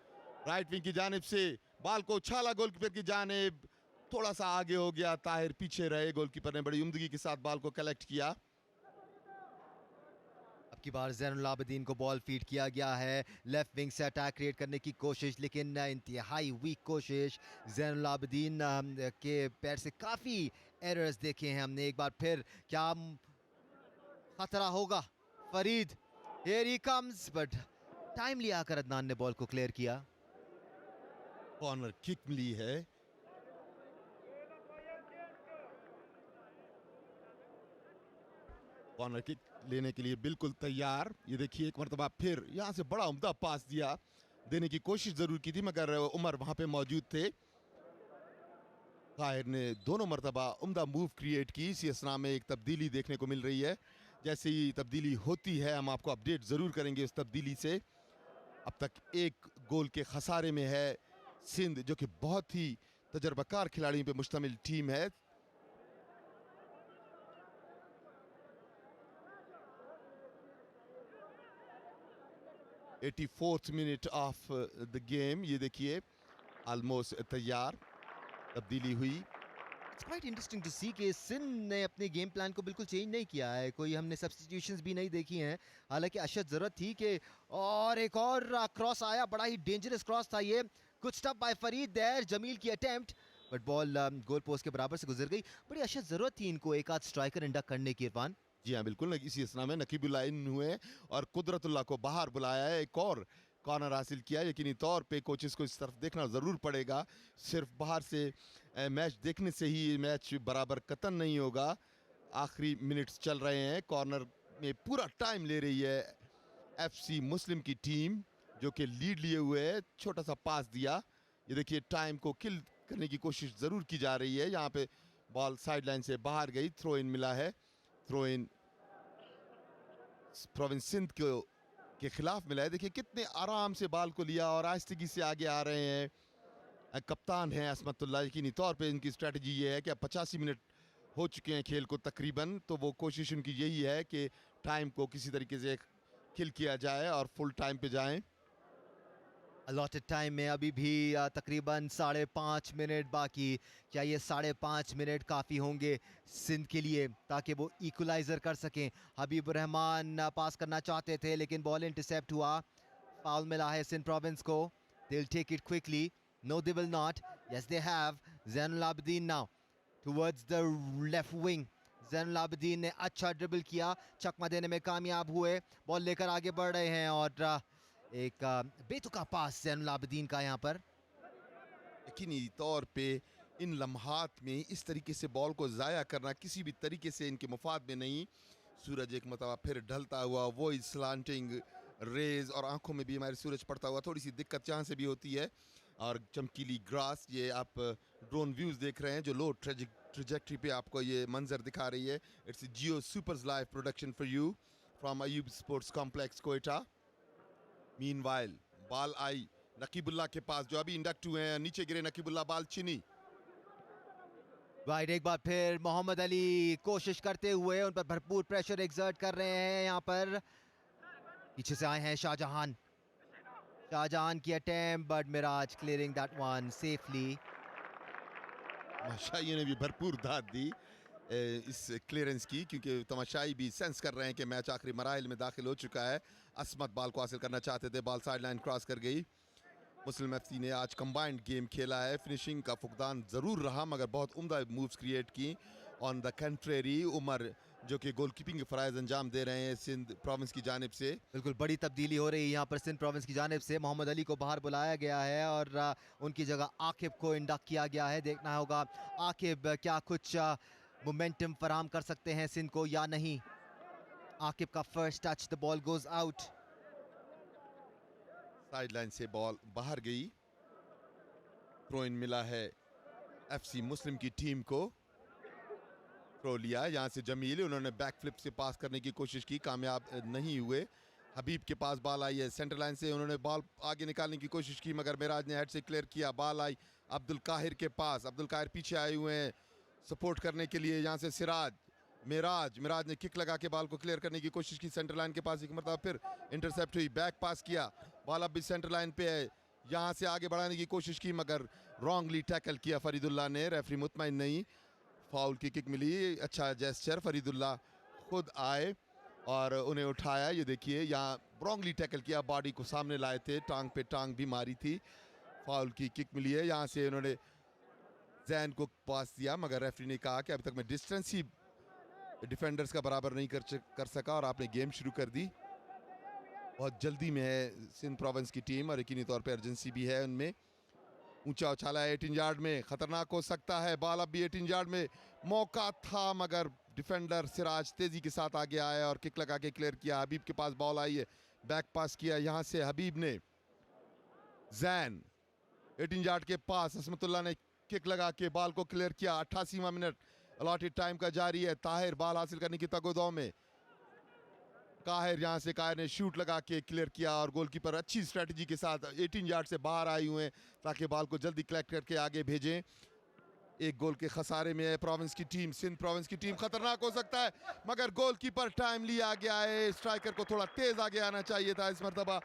[SPEAKER 3] राइट विंग की जानिब से बॉल को उछाला गोलकीपर की जानिब, थोड़ा सा आगे हो गया, ताहिर पीछे रहे। गोलकीपर ने बड़ी उम्दगी के साथ बॉल को कलेक्ट किया।
[SPEAKER 1] अब की बार ज़ैनुल आबिदीन को बॉल फीड किया गया है, लेफ्ट विंग से अटैक क्रिएट करने की कोशिश, लेकिन इंतहाई वीक कोशिश। ज़ैनुल आबिदीन के पैर से काफ़ी एरर्स देखे हैं हमने। एक बार फिर क्या खतरा होगा? Farid, here he comes, but timely आकर अदनान ने बॉल को क्लियर किया।
[SPEAKER 3] कॉर्नर किक मिली है। कॉर्नर किक लेने के लिए बिल्कुल तैयार। ये देखिए एक मरतबा फिर यहाँ से बड़ा उम्दा पास दिया, देने की कोशिश जरूर की थी, मगर उमर वहां पे मौजूद थे। काहिर ने दोनों मरतबा उम्दा मूव क्रिएट की। इसी असना में एक तब्दीली देखने को मिल रही है। जैसे ही तब्दीली होती है हम आपको अपडेट ज़रूर करेंगे उस तब्दीली से। अब तक एक गोल के खसारे में है सिंध, जो कि बहुत ही तजर्बाकार खिलाड़ियों पे मुश्तमिल टीम है। Eighty minute of the game. ये देखिए ऑलमोस्ट तैयार, तब्दीली हुई।
[SPEAKER 1] इट्स क्वाइट इंटरेस्टिंग टू सी कि सिंध ने अपने गेम प्लान को बिल्कुल चेंज नहीं किया है, कोई हमने सब्स्टिट्यूशंस भी नहीं देखी हैं। हालांकि अशद ज़रूरत थी कि, और एक और क्रॉस आया, बड़ा ही डेंजरस क्रॉस था ये। Good stop by Farid there, Jamil की attempt, but ball goal post के बराबर से गुजर गई। बड़ी अशद ज़रूरत थी इनको एक आध स्ट्राइकर इंडक्ट करने की। इरफान
[SPEAKER 3] जी हाँ बिल्कुल, इसी असना में नकीबुल्लाह इन हुए और कुदरतुल्लाह को बाहर बुलाया है। एक और कॉर्नर हासिल किया। यकीनी तौर पे कोचेस को इस तरफ देखना ज़रूर पड़ेगा। सिर्फ बाहर से मैच देखने से ही मैच बराबर कतन नहीं होगा। आखिरी मिनट्स चल रहे हैं, कॉर्नर में पूरा टाइम ले रही है एफसी मुस्लिम की टीम, जो कि लीड लिए हुए है। छोटा सा पास दिया, ये देखिए टाइम को किल करने की कोशिश ज़रूर की जा रही है। यहाँ पे बॉल साइड लाइन से बाहर गई, थ्रो इन मिला है। थ्रो इन प्रोविंस सिंध के खिलाफ मिला है। देखिए कितने आराम से बॉल को लिया और आहिस्तगी से आगे आ रहे हैं। कप्तान हैं असमतुल्लाह। यकीनी तौर पे इनकी स्ट्रेटजी ये है कि अब 85 मिनट हो चुके हैं खेल को तकरीबन, तो वो कोशिश उनकी यही है कि टाइम को किसी तरीके से किल किया जाए और फुल टाइम पे जाएं।
[SPEAKER 1] अलॉटेड टाइम में अभी भी तकरीबन 5.5 मिनट बाकी। क्या ये 5.5 मिनट काफ़ी होंगे सिंध के लिए ताकि वो इक्वलाइज़र कर सकें? हबीबुर रहमान पास करना चाहते थे लेकिन बॉल इंटरसेप्ट हुआ। फाउल मिला है सिंध प्रोविंस को। They will take it quickly. No they will not. Yes they have. Zainul Abidin now towards the left wing. Zainul Abidin ने अच्छा ड्रिबल किया, चकमा देने में कामयाब हुए, बॉल लेकर आगे बढ़ रहे हैं और एक बेतुका पास जैनुल आबिदीन का यहाँ पर।
[SPEAKER 3] यकीनी तौर पे इन लम्हात में इस तरीके से बॉल को ज़ाया करना किसी भी तरीके से इनके मुफाद में नहीं। सूरज एक मरतबा फिर ढलता हुआ, वो स्लांटिंग रेज और आंखों में भी हमारे सूरज पड़ता हुआ, थोड़ी सी दिक्कत यहाँ से भी होती है। और चमकीली ग्रास, ये आप ड्रोन व्यूज़ देख रहे हैं जो लो ट्रेजेक्ट्री पे आपको ये मंजर दिखा रही है। It's Geo supers live production for you from Ayub sports complex Quetta. Meanwhile ball आई नकीबुल्ला के पास जो अभी इंडक्ट हुए हैं, नीचे गिरे नकीबुल्ला, बाल चिनी।
[SPEAKER 1] राइट, एक बार फिर मोहम्मद अली कोशिश करते हुए, उन पर भरपूर प्रेशर एक्सर्ट कर रहे हैं। यहाँ पर पीछे से आए हैं शाहजहान की attempt, but Miraj clearing that one safely.
[SPEAKER 3] तमाशाइयों ने भी भरपूर दाद दी इस क्लियरेंस की, क्योंकि तमाशाई भी सेंस कर रहे हैं कि मैच आखिरी मराइल में दाखिल हो चुका है। असमत बॉल को हासिल करना चाहते थे, बॉल साइड लाइन क्रॉस कर गई। मुस्लिम एफसी ने आज कंबाइंड गेम खेला है। फिनिशिंग का फुकदान ज़रूर रहा, मगर बहुत उम्दा मूव्स क्रिएट की। ऑन द कंट्रेरी उमर जो कि गोलकीपिंग के फ़राइज़ अंजाम दे रहे हैं सिंध प्रोविंस की जानिब से।
[SPEAKER 1] बिल्कुल बड़ी तब्दीली हो रही है यहाँ पर सिंध प्रोविंस की जानिब से। मोहम्मद अली को बाहर बुलाया गया है और उनकी जगह आकिब को इंडक्ट किया गया है। देखना होगा आकिब क्या कुछ मोमेंटम फराहम कर सकते हैं सिंध को या नहीं। आकिब का first touch, the ball goes out.
[SPEAKER 3] Side line से बॉल बाहर गई। थ्रो इन मिला है एफसी मुस्लिम की टीम को। थ्रो लिया यहाँ से जमील, उन्होंने बैक फ्लिप से पास करने की कोशिश की, कामयाब नहीं हुए। हबीब के पास बॉल आई है सेंटर लाइन से, उन्होंने बॉल आगे निकालने की कोशिश की, मगर मिराज ने हेड से क्लियर किया। बॉल आई अब्दुल काहिर के पास, अब्दुल काहिर पीछे आए हुए हैं सपोर्ट करने के लिए। यहाँ से सिराज, मिराज ने किक लगा के बॉल को क्लियर करने की कोशिश की सेंटर लाइन के पास, एक मरतबा फिर इंटरसेप्ट हुई। बैक पास किया, बॉल अब भी सेंटर लाइन पे है, यहाँ से आगे बढ़ाने की कोशिश की, मगर रॉन्गली टैकल किया फरीदुल्ला ने। रेफरी मुतमईन नहीं, फाउल की किक मिली। अच्छा जेस्चर, फरीदुल्ला खुद आए और उन्हें उठाया। ये देखिए यहाँ रॉन्गली टैकल किया, बॉडी को सामने लाए थे, टांग पे टांग भी मारी थी। फाउल की किक मिली है। यहाँ से उन्होंने जैन को पास दिया, मगर रेफरी ने कहा कि अभी तक मैं डिस्टेंस ही डिफेंडर्स का बराबर नहीं कर सका और आपने गेम शुरू कर दी। बहुत जल्दी में है सिंध प्रोविंस की टीम और यकीनी तौर पे अर्जेंसी भी है उनमें। ऊंचा उछाला है 18 यार्ड में, खतरनाक हो सकता है। बॉल अब भी 18 यार्ड में, मौका था मगर डिफेंडर सिराज तेजी के साथ आगे आया और किक लगा के क्लियर किया। हबीब के पास बॉल आई है, बैक पास किया, यहाँ से हबीब ने जैन 18 यार्ड के पास, असमतुल्ला ने किक लगा के बॉल को क्लियर किया। 88वां मिनट अलॉटेड टाइम का जारी है। ताहिर बॉल हासिल करने की तगोदौ में, काहिर यहाँ से काहिर ने शूट लगा के क्लियर किया और गोलकीपर अच्छी स्ट्रेटजी के साथ 18 यार्ड से बाहर आए हुए हैं ताकि बॉल को जल्दी कलेक्ट करके आगे भेजें। एक गोल के खसारे में है प्रोविंस की टीम। सिंध प्रोविंस की टीम खतरनाक हो सकता है, मगर गोलकीपर टाइम लिया गया है। स्ट्राइकर को थोड़ा तेज आगे आना चाहिए था। इस मरतबा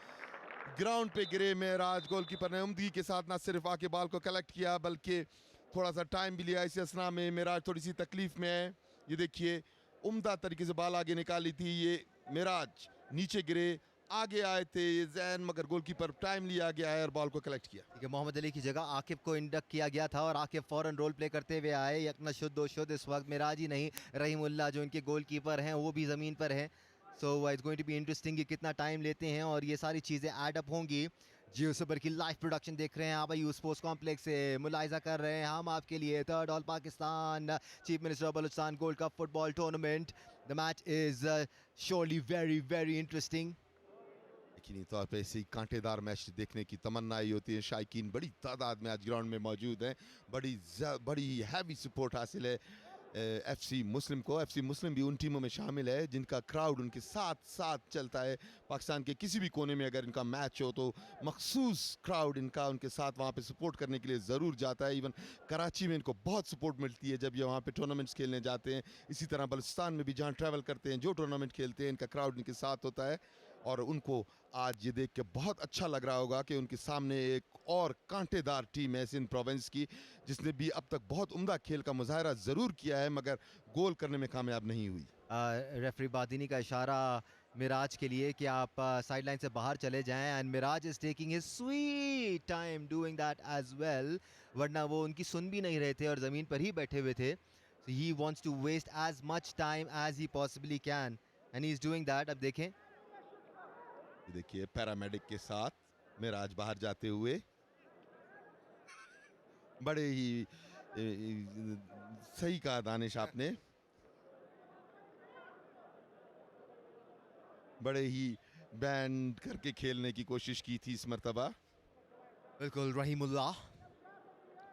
[SPEAKER 3] ग्राउंड पे गिरे मेराज, गोलकीपर ने उम्दगी के साथ ना सिर्फ आके बॉल को कलेक्ट किया बल्कि थोड़ा सा टाइम भी लिया। इस असना में मेराज थोड़ी सी तकलीफ में है। ये देखिए उम्दा तरीके से बॉल आगे निकाली थी, ये मेराज नीचे गिरे, आगे आए थे जैन, मगर गोलकीपर टाइम लिया गया है और बॉल को कलेक्ट किया।
[SPEAKER 1] ठीक है, मोहम्मद अली की जगह आकिब को इंडक्ट किया गया था और आकिब फौरन रोल प्ले करते हुए आए। यकना शुद्ध दो शुद्ध इस वक्त मिराज ही नहीं, रहीमुल्लाह जो इनके गोलकीपर हैं वो भी ज़मीन पर हैं। So it's going to be interesting कि कितना टाइम लेते हैं और ये सारी चीज़ें ऐड अप होंगी। जियो सुपर की लाइव प्रोडक्शन देख रहे हैं आप अयूब स्पोर्ट्स कॉम्प्लेक्स से, मुलाहिजा कर रहे हैं हम आपके लिए third all Pakistan chief minister of Balochistan gold cup football tournament. The match is surely very very interesting.
[SPEAKER 3] यकीनी तौर पे ऐसे ही कांटेदार मैच देखने की तमन्ना ही होती है। शायकीन बड़ी तादाद में आज ग्राउंड में मौजूद हैं, बड़ी हैवी सपोर्ट हासिल है एफसी मुस्लिम को। एफसी मुस्लिम भी उन टीमों में शामिल है जिनका क्राउड उनके साथ साथ चलता है। पाकिस्तान के किसी भी कोने में अगर इनका मैच हो तो मखसूस क्राउड इनका उनके साथ वहाँ पे सपोर्ट करने के लिए ज़रूर जाता है। इवन कराची में इनको बहुत सपोर्ट मिलती है जब ये वहाँ पे टूर्नामेंट्स खेलने जाते हैं। इसी तरह बलूचिस्तान में भी जहाँ ट्रैवल करते हैं, जो टूर्नामेंट खेलते हैं, इनका क्राउड इनके साथ होता है। और उनको आज ये देख के बहुत अच्छा लग रहा होगा कि उनके सामने एक और कांटेदार टीम है सिंध प्रोविंस की, जिसने भी अब तक बहुत उम्दा खेल का मुजाहरा ज़रूर किया है मगर गोल करने में कामयाब नहीं हुई।
[SPEAKER 1] रेफरी बादिनी का इशारा मिराज के लिए कि आप साइड लाइन से बाहर चले जाएं and Miraj is taking his sweet time doing that as well, वरना वो उनकी सुन भी नहीं रहे थे और ज़मीन पर ही बैठे हुए थे। So he wants to waste as much time as he possibly can and he is doing that. अब देखें
[SPEAKER 3] ये देखिए पैरामेडिक के साथ मिराज बाहर जाते हुए, बड़े ही सही कहा दानिश आपने, बड़े ही बैंड करके खेलने की कोशिश की थी इस मर्तबा।
[SPEAKER 1] बिल्कुल Rahimullah,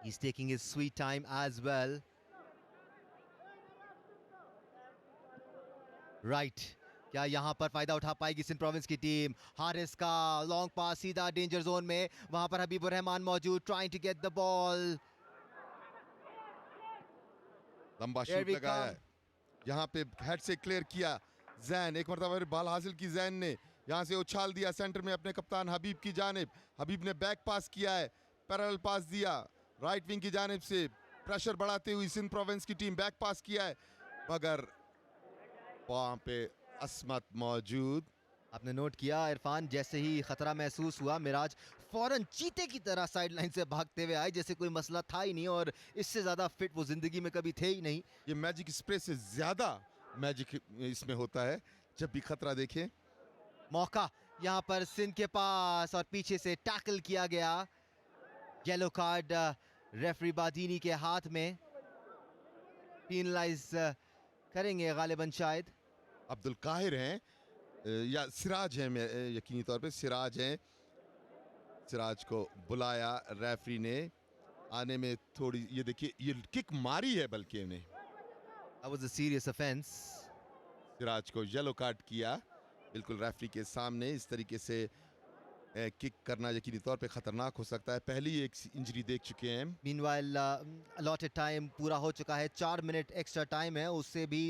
[SPEAKER 1] he's taking his sweet time as well. Right, क्या यहाँ पर फायदा उठा पाएगी सिंध प्रोविंस की टीम? हारिस का लॉन्ग पास सीधा डेंजर जोन में, वहां पर हबीबुर रहमान मौजूद, trying to get the ball.
[SPEAKER 3] लंबा
[SPEAKER 1] Here
[SPEAKER 3] शूट
[SPEAKER 1] we
[SPEAKER 3] लगाया
[SPEAKER 1] come.
[SPEAKER 3] है, यहाँ पे हेड से क्लियर किया जैन, एक मरतबा बॉल हासिल की जैन ने, यहाँ से उछाल दिया सेंटर में अपने कप्तान हबीब की जानिब। हबीब ने बैक पास किया है, पैरेलल पास दिया राइट विंग की जानिब से, प्रेशर बढ़ाते हुई सिंध प्रोविंस की टीम बैक पास किया है, मगर वहां पे असमत मौजूद।
[SPEAKER 1] आपने नोट किया इरफान, जैसे ही खतरा महसूस हुआ मिराज फौरन चीते की तरह साइड लाइन से भागते हुए आए, जैसे कोई मसला था ही नहीं और इससे ज्यादा फिट वो जिंदगी में कभी थे ही नहीं।
[SPEAKER 3] ये मैजिक स्प्रे से ज्यादा मैजिक इसमें होता है जब भी खतरा देखें।
[SPEAKER 1] मौका यहाँ पर सिंध के पास और पीछे से टैकल किया गया, येलो कार्ड रेफरी बादीनी के हाथ में, पेनलाइज करेंगे गालिबन शायद।
[SPEAKER 3] अब्दुल काहिर हैं या सिराज हैं, मैं यकीनी तौर पे सिराज हैं। सिराज को बुलाया रेफरी ने, आने में थोड़ी, ये देखिए ये किक मारी है बल्कि इन्हें,
[SPEAKER 1] That was a serious offense.
[SPEAKER 3] Siraj को येलो कार्ड किया बिल्कुल रेफरी के सामने। इस तरीके से किक करना यकीनी तौर पे खतरनाक हो सकता है, पहली एक इंजरी देख चुके हैं।
[SPEAKER 1] Meanwhile, allotted टाइम पूरा हो चुका है, 4 मिनट एक्स्ट्रा टाइम है, उससे भी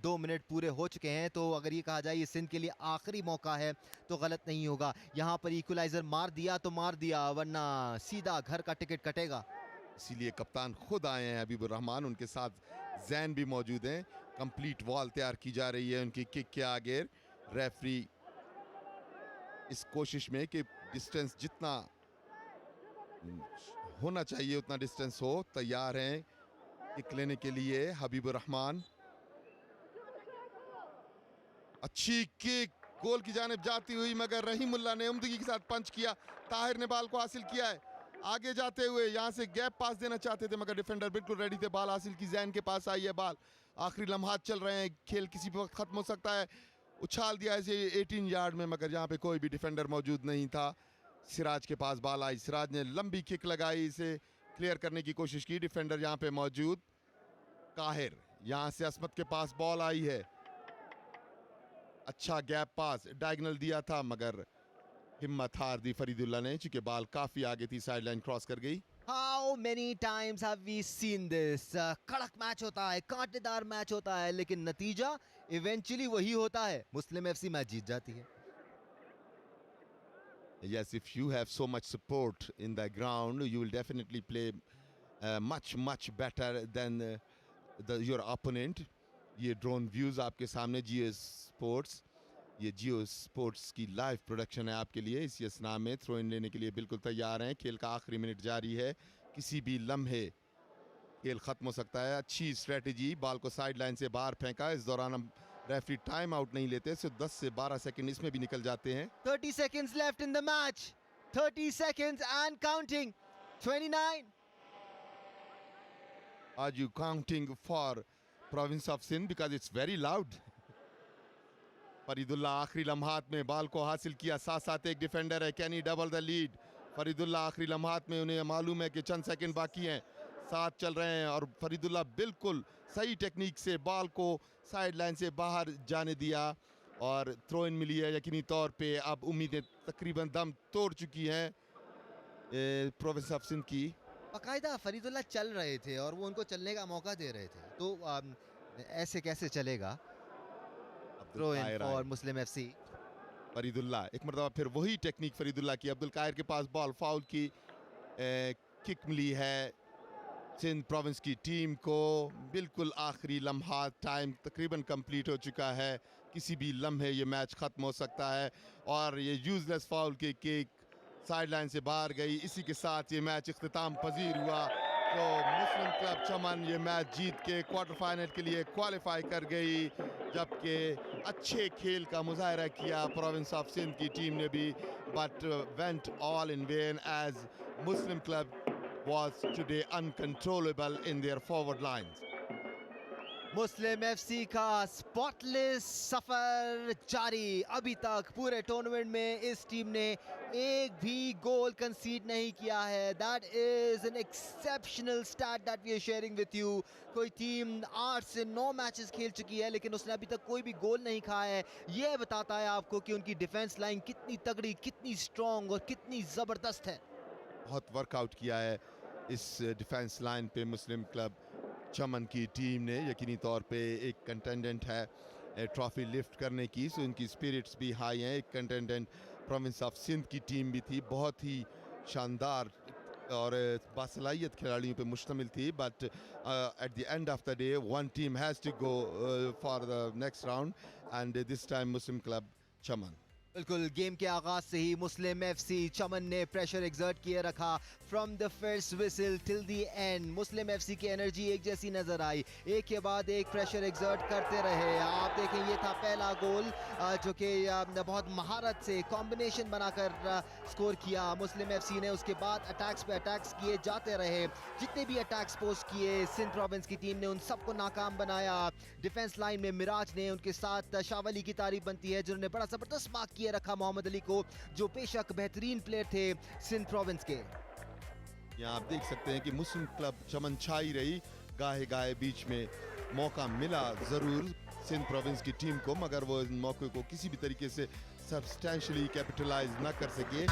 [SPEAKER 1] 2 मिनट पूरे हो चुके हैं, तो अगर ये कहा जाए ये सिंध के लिए आखिरी मौका है तो गलत नहीं होगा। यहाँ पर इक्वलाइजर मार दिया तो मार दिया, वरना सीधा घर का टिकट कटेगा।
[SPEAKER 3] इसीलिए कप्तान खुद आए हैं हबीबुर रहमान, उनके साथ जैन भी मौजूद हैं। कंप्लीट वॉल तैयार की जा रही है उनकी किक के आगे। रेफरी इस कोशिश में कि डिस्टेंस जितना होना चाहिए उतना डिस्टेंस हो, तैयार हैं किक लेने के लिए। हबीबुर रहमान, अच्छी किक गोल की जानिब जाती हुई, मगर रहीमुल्लाह ने उम्दगी के साथ पंच किया। ताहिर ने बॉल को हासिल किया है, आगे जाते हुए यहाँ से गैप पास देना चाहते थे मगर डिफेंडर बिल्कुल रेडी थे। बॉल हासिल की, जैन के पास आई है बॉल, आखिरी लम्हात चल रहे हैं, खेल किसी भी वक्त खत्म हो सकता है। उछाल दिया इसे 18 यार्ड में, मगर यहाँ पे कोई भी डिफेंडर मौजूद नहीं था। सिराज के पास बॉल आई, सिराज ने लंबी किक लगाई, इसे क्लियर करने की कोशिश की, डिफेंडर यहाँ पे मौजूद। काहिर, यहाँ से असमत के पास बॉल आई है, अच्छा गैप पास डायगोनल दिया था मगर हिम्मत हार दी फरीदुल्लाह ने, चूंकि बॉल काफी आगे थी, साइड लाइन क्रॉस कर गई।
[SPEAKER 1] How many times have we seen this? कड़क मैच होता है, कांटेदार मैच होता है, लेकिन नतीजा इवेंचुअली वही होता है, मुस्लिम एफसी मैच जीत जाती है।
[SPEAKER 3] Yes, if you have so much support in the ground, you will definitely play much better than your opponent. ये ड्रोन व्यूज आपके सामने, जियो स्पोर्ट्स, ये जियो स्पोर्ट्स की लाइव प्रोडक्शन है आपके लिए। इस असना में थ्रो इन लेने के लिए बिल्कुल तैयार हैं। खेल का आखिरी मिनट जारी है, किसी भी लम्हे खेल खत्म हो सकता है। अच्छी स्ट्रेटेजी, बॉल को साइड लाइन से बाहर फेंका, इस दौरान हम रेफरी टाइम आउट नहीं लेते, सिर्फ 10 से 12 सेकंड इसमें भी निकल जाते हैं।
[SPEAKER 1] 30 seconds left in the match. 30 seconds and counting. 29.
[SPEAKER 3] Are you counting for province of Sindh? Because it's very loud. फरीदुल्लाह आखिरी लम्हात में बॉल को हासिल किया, साथ साथ एक डिफेंडर है, can he double the lead. Faridullah आखिरी लम्हात में, उन्हें मालूम है कि चंद सेकंड बाकी हैं, साथ चल रहे हैं और फरीदुल्लाह बिल्कुल सही टेक्निक से बॉल को साइड लाइन से बाहर जाने दिया और थ्रो इन मिली है। यकीनी तौर पे अब उम्मीदें तकरीबन दम तोड़ चुकी हैं प्रोविंस ऑफ सिंध की।
[SPEAKER 1] बाकायदा फरीदुल्लाह चल रहे थे और वो उनको चलने का मौका दे रहे थे, तो ऐसे कैसे चलेगा? Throw in for Muslim FC.
[SPEAKER 3] Faridullah एक मरतबा फिर वही टेक्निक फरीदुल्लाह की, अब्दुल काहिर के पास बॉल, फाउल की किक मिली है सिंध प्रोविंस की टीम को। बिल्कुल आखिरी लम्हा, टाइम तकरीबन कंप्लीट हो चुका है, किसी भी लम्हे ये मैच ख़त्म हो सकता है और ये यूजलेस फाउल की किक साइड लाइन से बाहर गई। इसी के साथ ये मैच इख्तिताम पजीर हुआ। तो मुस्लिम क्लब चमन ये मैच जीत के क्वार्टर फाइनल के लिए क्वालिफाई कर गई, जबकि अच्छे खेल का मुजाहरा किया प्रोविंस ऑफ सिंध की टीम ने भी, but went all in when as Muslim club was today uncontrollable in their forward lines.
[SPEAKER 1] Muslim FC का स्पॉटलेस सफर जारी। अभी तक पूरे टूर्नामेंट में इस टीम ने एक भी गोल कंसीड नहीं किया है। That is an exceptional stat that we are sharing with you. कोई टीम 8 से 9 मैचेस खेल चुकी है लेकिन उसने अभी तक कोई भी गोल नहीं खाया है। ये बताता है आपको कि उनकी डिफेंस लाइन कितनी तगड़ी, कितनी स्ट्रॉन्ग और कितनी ज़बरदस्त है।
[SPEAKER 3] बहुत वर्कआउट किया है इस डिफेंस लाइन पे मुस्लिम क्लब चमन की टीम ने। यकीनी तौर पे एक कंटेंडेंट है ट्रॉफी लिफ्ट करने की, सो इनकी स्पिरिट्स भी हाई हैं। एक कंटेंडेंट प्रोविंस ऑफ सिंध की टीम भी थी, बहुत ही शानदार और बासलाहियत खिलाड़ियों पे मुश्तमिल थी, but at the end of the day one team has to go for the next round and this time Muslim club Chaman.
[SPEAKER 1] बिल्कुल, गेम के आगाज से ही मुस्लिम एफसी चमन ने प्रेशर एग्जर्ट किए रखा from the first whistle till the end. Muslim FC की एनर्जी एक जैसी नजर आई, एक के बाद एक प्रेशर एग्जर्ट करते रहे। आप देखें ये था पहला गोल जो कि बहुत महारत से कॉम्बिनेशन बनाकर स्कोर किया मुस्लिम एफसी ने। उसके बाद अटैक्स पे अटैक्स किए जाते रहे। जितने भी अटैक्स पोस्ट किए सिंध प्रोविंस की टीम ने उन सबको नाकाम बनाया। डिफेंस लाइन में मिराज ने, उनके साथ शावली की तारीफ बनती है जिन्होंने बड़ा जबरदस्त मार्क किए रखा मोहम्मद अली को, जो बेशक बेहतरीन प्लेयर थे सिंध प्रोविंस के।
[SPEAKER 3] यहाँ आप देख सकते हैं कि मुस्लिम क्लब चमन छाई रही, गाहे गाहे बीच में मौका मिला ज़रूर सिंध प्रोविंस की टीम को, मगर वो इस मौके को किसी भी तरीके से सब्सटेंशियली कैपिटलाइज ना कर सके।